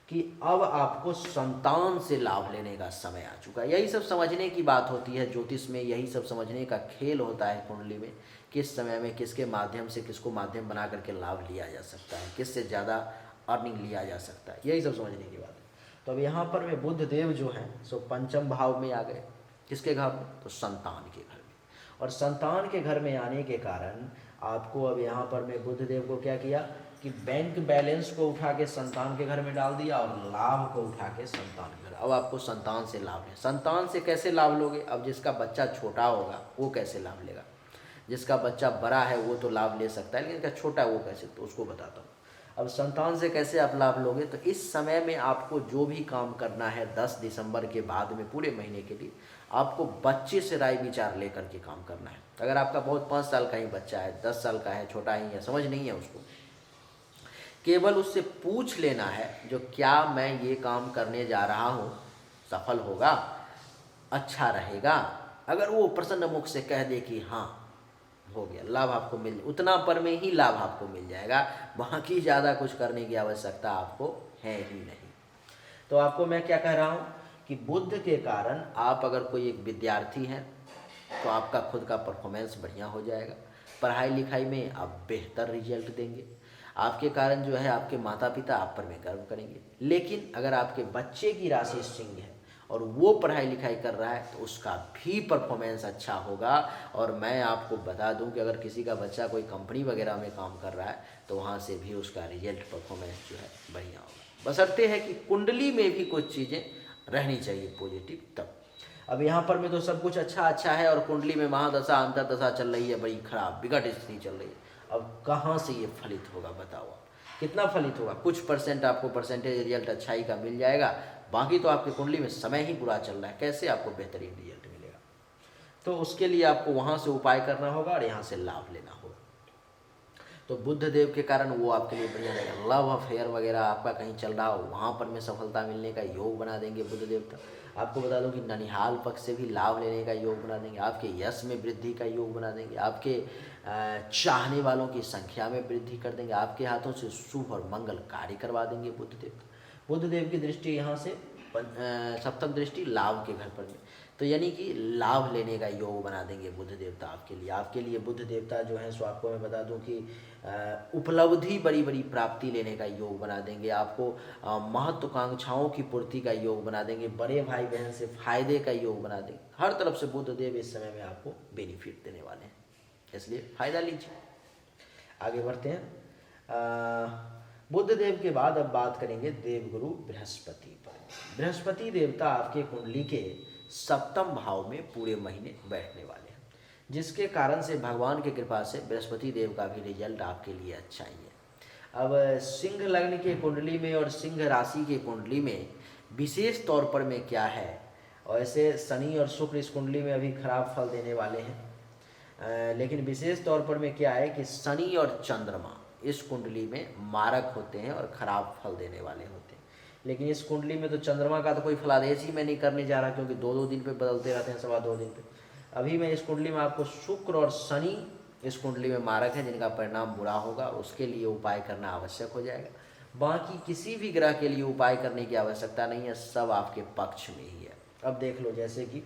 कि अब आपको संतान से लाभ लेने का समय आ चुका है। यही सब समझने की बात होती है ज्योतिष में, यही सब समझने का खेल होता है कुंडली में, किस समय में किसके माध्यम से किसको माध्यम बना करके लाभ लिया जा सकता है, किससे ज़्यादा अर्निंग लिया जा सकता है, यही सब समझने की बात है। तो अब यहाँ पर में बुध देव जो हैं सो पंचम भाव में आ गए। किसके घर में, तो संतान के घर में। और संतान के घर में आने के कारण आपको अब यहाँ पर में बुध देव को क्या किया कि बैंक बैलेंस को उठा के संतान के घर में डाल दिया और लाभ को उठा के संतान के घर। अब आपको संतान से लाभ है। संतान से कैसे लाभ लोगे, अब जिसका बच्चा छोटा होगा वो कैसे लाभ लेगा, जिसका बच्चा बड़ा है वो तो लाभ ले सकता है, लेकिन जिसका छोटा है वो कैसे, तो उसको बताता हूँ। अब संतान से कैसे आप लाभ लोगे, तो इस समय में आपको जो भी काम करना है 10 दिसंबर के बाद में पूरे महीने के लिए आपको बच्चे से राय विचार लेकर के काम करना है। अगर आपका बहुत 5 साल का ही बच्चा है, 10 साल का है, छोटा ही है, समझ नहीं है उसको, केवल उससे पूछ लेना है जो क्या मैं ये काम करने जा रहा हूँ सफल होगा, अच्छा रहेगा। अगर वो प्रसन्न मुख से कह दे कि हाँ हो गया, लाभ आपको मिल, उतना पर में ही लाभ आपको मिल जाएगा, वहाँ की ज़्यादा कुछ करने की आवश्यकता आपको है ही नहीं। तो आपको मैं क्या कह रहा हूँ कि बुध के कारण आप अगर कोई एक विद्यार्थी हैं तो आपका खुद का परफॉर्मेंस बढ़िया हो जाएगा, पढ़ाई लिखाई में आप बेहतर रिजल्ट देंगे, आपके कारण जो है आपके माता पिता आप पर में गर्व करेंगे। लेकिन अगर आपके बच्चे की राशि सिंह है और वो पढ़ाई लिखाई कर रहा है तो उसका भी परफॉर्मेंस अच्छा होगा। और मैं आपको बता दूं कि अगर किसी का बच्चा कोई कंपनी वगैरह में काम कर रहा है तो वहाँ से भी उसका रिजल्ट परफॉर्मेंस जो है बढ़िया होगा, बशर्ते है कि कुंडली में भी कुछ चीज़ें रहनी चाहिए पॉजिटिव तब। अब यहाँ पर में तो सब कुछ अच्छा है और कुंडली में महादशा अंतरदशा चल रही है, बड़ी खराब विकट स्थिति चल रही है। अब कहाँ से ये फलित होगा बताओ आप, कितना फलित होगा, कुछ परसेंट आपको परसेंटेज रिजल्ट अच्छाई का मिल जाएगा, बाकी तो आपकी कुंडली में समय ही बुरा चल रहा है, कैसे आपको बेहतरीन रिजल्ट मिलेगा। तो उसके लिए आपको वहाँ से उपाय करना होगा और यहाँ से लाभ लेना होगा। तो बुध देव के कारण वो आपके लिए बढ़िया रहेगा। लव अफेयर वगैरह आपका कहीं चल रहा हो वहाँ पर में सफलता मिलने का योग बना देंगे बुध देवता। आपको बता दूं कि ननिहाल पक्ष से भी लाभ लेने का योग बना देंगे, आपके यश में वृद्धि का योग बना देंगे, आपके चाहने वालों की संख्या में वृद्धि कर देंगे, आपके हाथों से शुभ और मंगल कार्य करवा देंगे बुध देव। बुध देव की दृष्टि यहाँ से सप्तम दृष्टि लाभ के घर पर में, तो यानी कि लाभ लेने का योग बना देंगे बुध देवता आपके लिए। आपके लिए बुध देवता जो है सो आपको मैं बता दूं कि उपलब्धि बड़ी बड़ी प्राप्ति लेने का योग बना देंगे, आपको महत्वाकांक्षाओं की पूर्ति का योग बना देंगे, बड़े भाई बहन से फायदे का योग बना देंगे। हर तरफ से बुध देव इस समय में आपको बेनिफिट देने वाले हैं, इसलिए फायदा लीजिए। आगे बढ़ते हैं। बुध देव के बाद अब बात करेंगे देवगुरु बृहस्पति पर। बृहस्पति देवता आपके कुंडली के सप्तम भाव में पूरे महीने बैठने वाले हैं, जिसके कारण से भगवान की कृपा से बृहस्पति देव का भी रिजल्ट आपके लिए अच्छा ही है। अब सिंह लग्न के कुंडली में और सिंह राशि के कुंडली में विशेष तौर पर में क्या है, और ऐसे शनि और शुक्र इस कुंडली में अभी खराब फल देने वाले हैं, लेकिन विशेष तौर पर में क्या है कि शनि और चंद्रमा इस कुंडली में मारक होते हैं और खराब फल देने वाले होते हैं। लेकिन इस कुंडली में तो चंद्रमा का तो कोई फलादेश ही मैं नहीं करने जा रहा, क्योंकि 2-2 दिन पे बदलते रहते हैं, 2.25 दिन पे। अभी मैं इस कुंडली में आपको शुक्र और शनि इस कुंडली में मारक है, जिनका परिणाम बुरा होगा, उसके लिए उपाय करना आवश्यक हो जाएगा। बाकी किसी भी ग्रह के लिए उपाय करने की आवश्यकता नहीं है, सब आपके पक्ष में ही है। अब देख लो, जैसे कि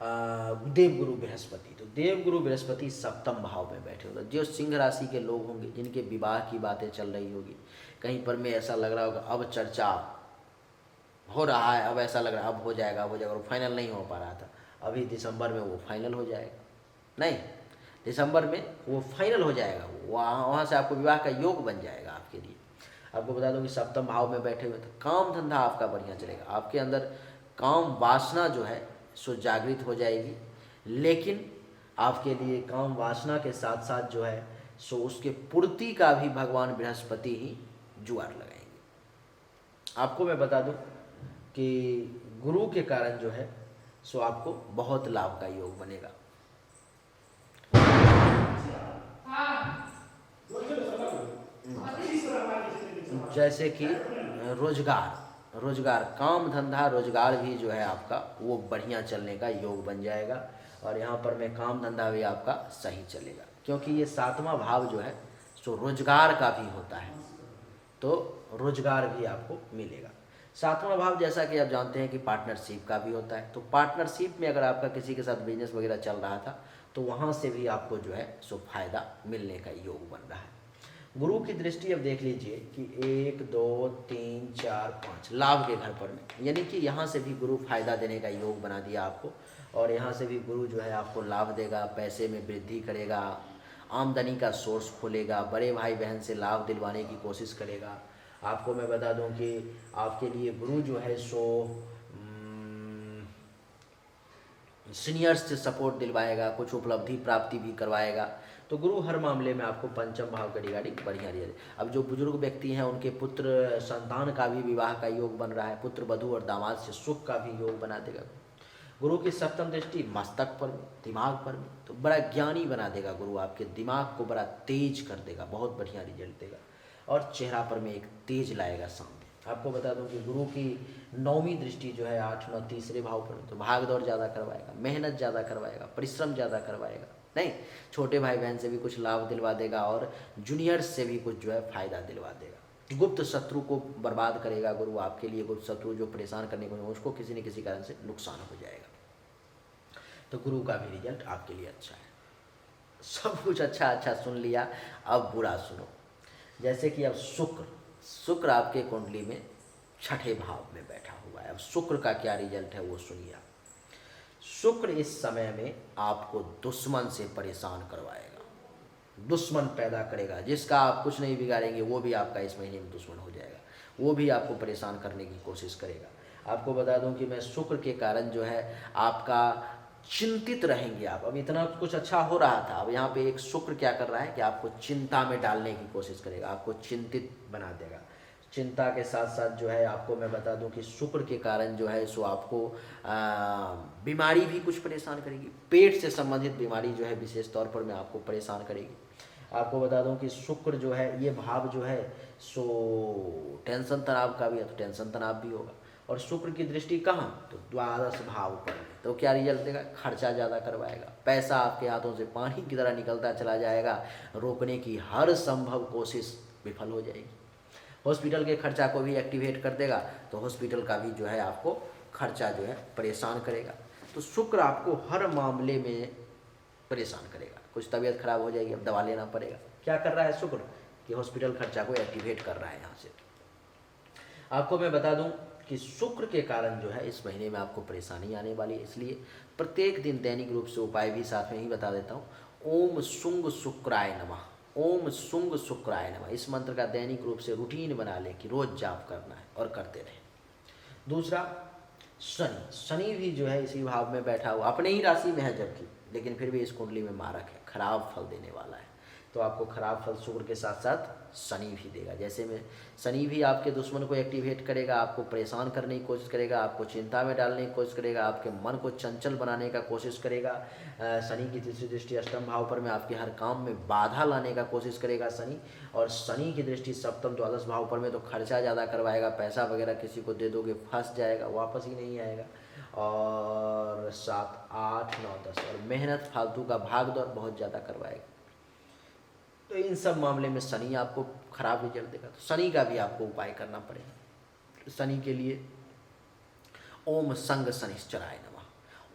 देवगुरु बृहस्पति, तो देवगुरु बृहस्पति सप्तम भाव में बैठे होंगे। जो सिंह राशि के लोग होंगे, जिनके विवाह की बातें चल रही होगी, कहीं पर में ऐसा लग रहा होगा अब चर्चा हो रहा है, अब ऐसा लग रहा है अब हो जाएगा, और फाइनल नहीं हो पा रहा था, अभी दिसंबर में वो फाइनल हो जाएगा। नहीं, दिसंबर में वो फाइनल हो जाएगा, वहाँ से आपको विवाह का योग बन जाएगा आपके लिए। आपको बता दूं कि सप्तम भाव में बैठे हुए, तो काम धंधा आपका बढ़िया चलेगा, आपके अंदर काम वासना जो है सो जागृत हो जाएगी। लेकिन आपके लिए काम वासना के साथ साथ जो है सो उसके पूर्ति का भी भगवान बृहस्पति ही जुगाड़ लगाएंगे। आपको मैं बता दूं कि गुरु के कारण जो है सो आपको बहुत लाभ का योग बनेगा। जैसे कि रोजगार, काम धंधा रोजगार भी जो है आपका वो बढ़िया चलने का योग बन जाएगा, और यहाँ पर में काम धंधा भी आपका सही चलेगा, क्योंकि ये 7वां भाव जो है सो रोजगार का भी होता है, तो रोजगार भी आपको मिलेगा। 7वां भाव जैसा कि आप जानते हैं कि पार्टनरशिप का भी होता है, तो पार्टनरशिप में अगर आपका किसी के साथ बिजनेस वगैरह चल रहा था तो वहाँ से भी आपको जो है सो फायदा मिलने का योग बन रहा है। गुरु की दृष्टि अब देख लीजिए कि 1 2 3 4 5 लाभ के घर पर में, यानी कि यहाँ से भी गुरु फायदा देने का योग बना दिया आपको, और यहाँ से भी गुरु जो है आपको लाभ देगा, पैसे में वृद्धि करेगा, आमदनी का सोर्स खोलेगा, बड़े भाई बहन से लाभ दिलवाने की कोशिश करेगा। आपको मैं बता दूं कि आपके लिए गुरु जो है सो सीनियर्स से सपोर्ट दिलवाएगा, कुछ उपलब्धि प्राप्ति भी करवाएगा। तो गुरु हर मामले में आपको पंचम भाव के रिगार्डिंग बढ़िया दिया। अब जो बुजुर्ग व्यक्ति हैं उनके पुत्र संतान का भी विवाह का योग बन रहा है, पुत्र वधू और दामाद से सुख का भी योग बना देगा। गुरु की सप्तम दृष्टि मस्तक पर, दिमाग पर, तो बड़ा ज्ञानी बना देगा गुरु, आपके दिमाग को बड़ा तेज कर देगा, बहुत बढ़िया रिजल्ट देगा, और चेहरा पर में एक तेज लाएगा सामने। आपको बता दूं कि गुरु की 9वीं दृष्टि जो है 8 9 तीसरे भाव पर, तो भाग दौड़ ज़्यादा करवाएगा, मेहनत ज़्यादा करवाएगा, परिश्रम ज़्यादा करवाएगा, नहीं छोटे भाई बहन से भी कुछ लाभ दिलवा देगा, और जूनियर्स से भी कुछ जो है फायदा दिलवा देगा। गुप्त शत्रु को बर्बाद करेगा गुरु आपके लिए, गुप्त शत्रु जो परेशान करने को उसको किसी न किसी कारण से नुकसान हो जाएगा। तो गुरु का भी रिजल्ट आपके लिए अच्छा है। सब कुछ अच्छा सुन लिया, अब बुरा सुनो। जैसे कि अब शुक्र आपके कुंडली में 6ठे भाव में बैठा हुआ है। अब शुक्र का क्या रिजल्ट है वो सुनिए। शुक्र इस समय में आपको दुश्मन से परेशान करवाएगा, दुश्मन पैदा करेगा, जिसका आप कुछ नहीं बिगाड़ेंगे वो भी आपका इस महीने में दुश्मन हो जाएगा, वो भी आपको परेशान करने की कोशिश करेगा। आपको बता दूं कि मैं शुक्र के कारण जो है आपका चिंतित रहेंगे आप। अब इतना कुछ अच्छा हो रहा था, अब यहाँ पे एक शुक्र क्या कर रहा है कि आपको चिंता में डालने की कोशिश करेगा, आपको चिंतित बना देगा। चिंता के साथ साथ जो है आपको मैं बता दूं कि शुक्र के कारण जो है सो आपको बीमारी भी कुछ परेशान करेगी, पेट से संबंधित बीमारी जो है विशेष तौर पर मैं आपको परेशान करेगी। आपको बता दूं कि शुक्र जो है ये भाव जो है सो टेंशन तनाव का भी है, तो टेंशन तनाव भी होगा। और शुक्र की दृष्टि कहाँ, तो द्वादश भाव पर है, तो क्या रिजल्ट देगा, खर्चा ज़्यादा करवाएगा, पैसा आपके हाथों से पानी की तरह निकलता चला जाएगा, रोकने की हर संभव कोशिश विफल हो जाएगी। हॉस्पिटल के खर्चा को भी एक्टिवेट कर देगा, तो हॉस्पिटल का भी जो है आपको खर्चा जो है परेशान करेगा। तो शुक्र आपको हर मामले में परेशान करेगा, कुछ तबीयत खराब हो जाएगी, अब दवा लेना पड़ेगा। क्या कर रहा है शुक्र, कि हॉस्पिटल खर्चा को एक्टिवेट कर रहा है। यहाँ से आपको मैं बता दूं कि शुक्र के कारण जो है इस महीने में आपको परेशानी आने वाली है, इसलिए प्रत्येक दिन दैनिक रूप से उपाय भी साथ में ही बता देता हूँ। ओम शुंग शुक्राय नमः, ओम शुंग शुक्राय नमः, इस मंत्र का दैनिक रूप से रूटीन बना लें कि रोज जाप करना है और करते रहें। दूसरा शनि, शनि भी जो है इसी भाव में बैठा हुआ, अपने ही राशि में है जबकि, लेकिन फिर भी इस कुंडली में मारक है, खराब फल देने वाला है। तो आपको खराब फल शुक्र के साथ साथ शनि भी देगा। जैसे में शनि भी आपके दुश्मन को एक्टिवेट करेगा, आपको परेशान करने की कोशिश करेगा, आपको चिंता में डालने की कोशिश करेगा, आपके मन को चंचल बनाने का कोशिश करेगा। शनि की तीसरी दृष्टि अष्टम भाव पर में आपके हर काम में बाधा लाने का कोशिश करेगा शनि। और शनि की दृष्टि सप्तम द्वादश भाव पर में तो खर्चा ज़्यादा करवाएगा, पैसा वगैरह किसी को दे दोगे फंस जाएगा, वापस ही नहीं आएगा। और 7, 8, 9, 10 और मेहनत फालतू का भाग दौड़ बहुत ज़्यादा करवाएगा। तो इन सब मामले में शनि आपको खराब रिजल्ट देगा, तो शनि का भी आपको उपाय करना पड़ेगा। शनि के लिए ओम संग शनिश्चराय नमः,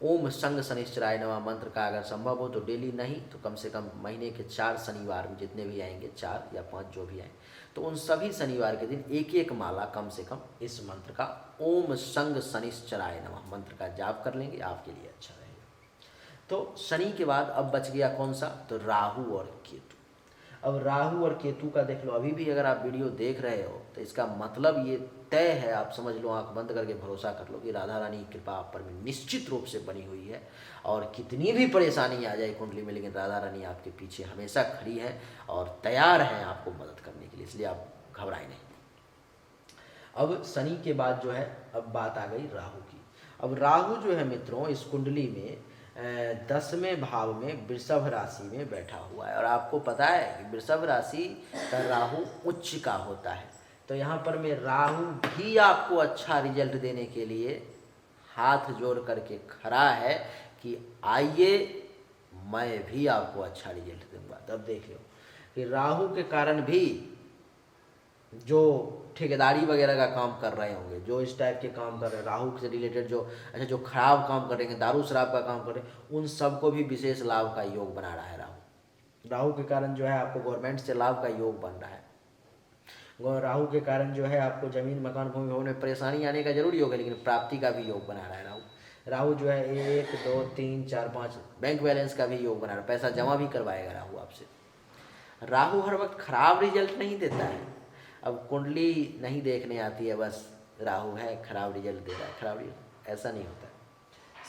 ओम संग शनिश्चराय नमः मंत्र का अगर संभव हो तो डेली नहीं तो कम से कम महीने के 4 शनिवार में जितने भी आएंगे, 4 या 5 जो भी आए, तो उन सभी शनिवार के दिन एक एक माला कम से कम इस मंत्र का ओम संग शनिश्चराय नमः मंत्र का जाप कर लेंगे, आपके लिए अच्छा रहेगा। तो शनि के बाद अब बच गया कौन सा, तो राहु और केतु। अब राहु और केतु का देख लो, अभी भी अगर आप वीडियो देख रहे हो तो इसका मतलब ये तय है, आप समझ लो, आंख बंद करके भरोसा कर लो कि राधा रानी की कृपा आप पर में निश्चित रूप से बनी हुई है। और कितनी भी परेशानी आ जाए कुंडली में, लेकिन राधा रानी आपके पीछे हमेशा खड़ी है और तैयार है आपको मदद करने के लिए, इसलिए आप घबराए नहीं। अब शनि के बाद जो है अब बात आ गई राहु की। अब राहु जो है मित्रों इस कुंडली में 10वें भाव में वृषभ राशि में बैठा हुआ है, और आपको पता है कि वृषभ राशि का राहु उच्च का होता है। तो यहाँ पर में राहु भी आपको अच्छा रिजल्ट देने के लिए हाथ जोड़ करके खड़ा है कि आइए मैं भी आपको अच्छा रिजल्ट दूंगा। तब देख लो कि राहु के कारण भी जो ठेकेदारी वगैरह का काम कर रहे होंगे, जो इस टाइप के काम कर रहे हैं राहु से रिलेटेड, जो अच्छा जो खराब काम कर रहे हैं, दारू शराब का काम कर रहे हैं, उन सबको भी विशेष लाभ का योग बना रहा है राहु। राहु के कारण जो है आपको गवर्नमेंट से लाभ का योग बन रहा है। राहु के कारण जो है आपको जमीन मकान भूमि भवन में परेशानी आने का जरूरी योग है, लेकिन प्राप्ति का भी योग बना रहा है राहु। राहु जो है 1, 2, 3, 4, 5 बैंक बैलेंस का भी योग बना रहा है, पैसा जमा भी करवाएगा राहु आपसे। राहु हर वक्त खराब रिजल्ट नहीं देता है। अब कुंडली नहीं देखने आती है, बस राहु है खराब रिजल्ट दे रहा है, खराब रिजल्ट, ऐसा नहीं होता है।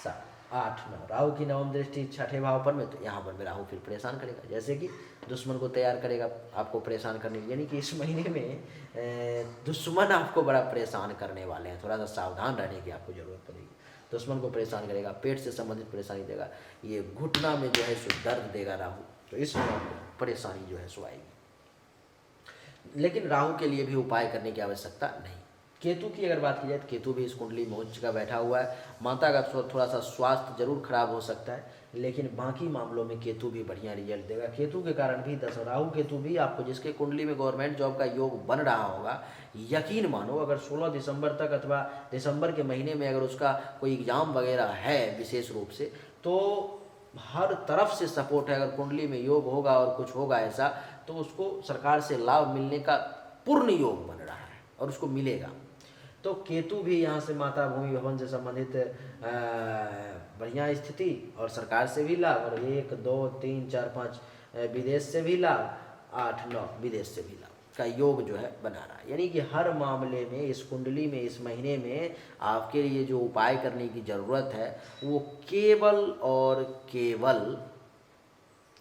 7, 8, 9 राहु की नवम दृष्टि 6ठे भाव पर में, तो यहाँ पर में राहु फिर परेशान करेगा, जैसे कि दुश्मन को तैयार करेगा आपको परेशान करने के लिए। यानी कि इस महीने में दुश्मन आपको बड़ा परेशान करने वाले हैं, थोड़ा सा सावधान रहने की आपको ज़रूरत पड़ेगी। दुश्मन को परेशान करेगा, पेट से संबंधित परेशानी देगा, ये घुटना में जो है सो दर्द देगा राहु, तो इसमें परेशानी जो है सो आएगी। लेकिन राहु के लिए भी उपाय करने की आवश्यकता नहीं। केतु की अगर बात की जाए तो केतु भी इस कुंडली में उच्च का बैठा हुआ है। माता का थोड़ा सा स्वास्थ्य जरूर खराब हो सकता है, लेकिन बाकी मामलों में केतु भी बढ़िया रिजल्ट देगा। केतु के कारण भी राहु केतु भी आपको, जिसके कुंडली में गवर्नमेंट जॉब का योग बन रहा होगा, यकीन मानो अगर 16 दिसंबर तक अथवा दिसंबर के महीने में अगर उसका कोई एग्जाम वगैरह है विशेष रूप से, तो हर तरफ से सपोर्ट है। अगर कुंडली में योग होगा और कुछ होगा ऐसा, तो उसको सरकार से लाभ मिलने का पूर्ण योग बन रहा है और उसको मिलेगा। तो केतु भी यहाँ से माता भूमि भवन से संबंधित बढ़िया स्थिति और सरकार से भी लाभ, और 1, 2, 3, 4, 5 विदेश से भी लाभ, 8, 9 विदेश से भी लाभ का योग जो है बना रहा है। यानी कि हर मामले में इस कुंडली में इस महीने में आपके लिए जो उपाय करने की ज़रूरत है वो केवल और केवल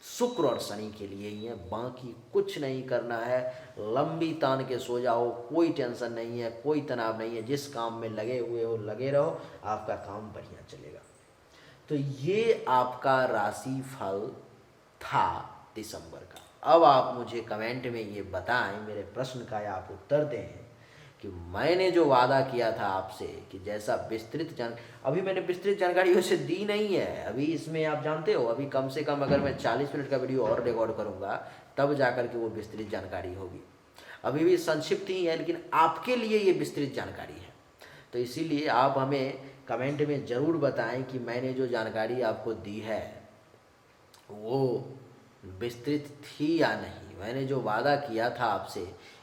शुक्र और शनि के लिए ही है, बाकी कुछ नहीं करना है। लंबी तान के सो जाओ, कोई टेंशन नहीं है, कोई तनाव नहीं है, जिस काम में लगे हुए हो लगे रहो, आपका काम बढ़िया चलेगा। तो ये आपका राशि फल था दिसंबर का। अब आप मुझे कमेंट में ये बताएं, मेरे प्रश्न का आप उत्तर दें कि मैंने जो वादा किया था आपसे कि जैसा विस्तृत अभी मैंने विस्तृत जानकारी वैसे दी नहीं है। अभी इसमें आप जानते हो, अभी कम से कम अगर मैं 40 मिनट का वीडियो और रिकॉर्ड करूँगा तब जाकर के वो विस्तृत जानकारी होगी। अभी भी संक्षिप्त ही है, लेकिन आपके लिए ये विस्तृत जानकारी है। तो इसीलिए आप हमें कमेंट में ज़रूर बताएं कि मैंने जो जानकारी आपको दी है वो विस्तृत थी या नहीं। मैंने जो वादा किया था आपसे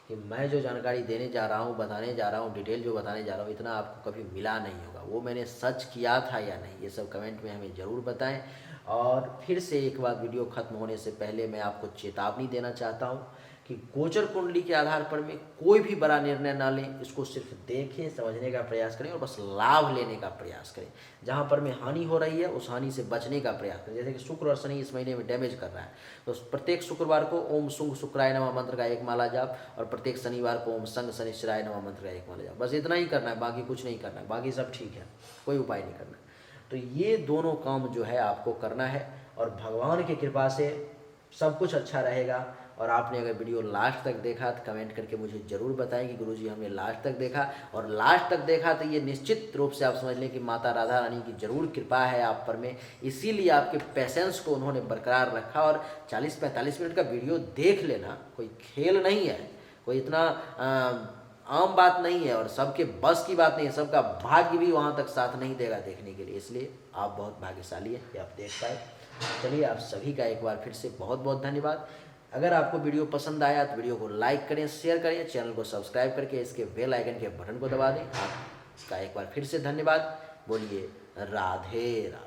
कि मैं जो जानकारी देने जा रहा हूँ, बताने जा रहा हूँ, डिटेल जो बताने जा रहा हूँ, इतना आपको कभी मिला नहीं होगा। वो मैंने सच किया था या नहीं, ये सब कमेंट में हमें ज़रूर बताएं। और फिर से एक बार वीडियो ख़त्म होने से पहले मैं आपको चेतावनी देना चाहता हूँ कि गोचर कुंडली के आधार पर में कोई भी बड़ा निर्णय ना लें। इसको सिर्फ देखें, समझने का प्रयास करें और बस लाभ लेने का प्रयास करें। जहाँ पर में हानि हो रही है उस हानि से बचने का प्रयास करें। जैसे कि शुक्र और शनि इस महीने में डैमेज कर रहा है, तो प्रत्येक शुक्रवार को ओम शुंग शुक्राय नमः मंत्र का एक माला जाप और प्रत्येक शनिवार को ओम संग शनिश्चराय नमः मंत्र का एक माला जाप। बस इतना ही करना है, बाकी कुछ नहीं करना है, बाकी सब ठीक है, कोई उपाय नहीं करना। तो ये दोनों काम जो है आपको करना है और भगवान की कृपा से सब कुछ अच्छा रहेगा। और आपने अगर वीडियो लास्ट तक देखा तो कमेंट करके मुझे ज़रूर बताएं कि गुरुजी हमने लास्ट तक देखा। और लास्ट तक देखा तो ये निश्चित रूप से आप समझ लें कि माता राधा रानी की जरूर कृपा है आप पर में, इसीलिए आपके पेशेंस को उन्होंने बरकरार रखा। और 40-45 मिनट का वीडियो देख लेना कोई खेल नहीं है, कोई इतना आम बात नहीं है और सबके बस की बात नहीं है। सबका भाग्य भी वहाँ तक साथ नहीं देगा देखने के लिए, इसलिए आप बहुत भाग्यशाली हैं कि आप देख पाए। चलिए, आप सभी का एक बार फिर से बहुत बहुत धन्यवाद। अगर आपको वीडियो पसंद आया तो वीडियो को लाइक करें, शेयर करें, चैनल को सब्सक्राइब करके इसके बेल आइकन के बटन को दबा दें। आपका एक बार फिर से धन्यवाद। बोलिए राधे राधे।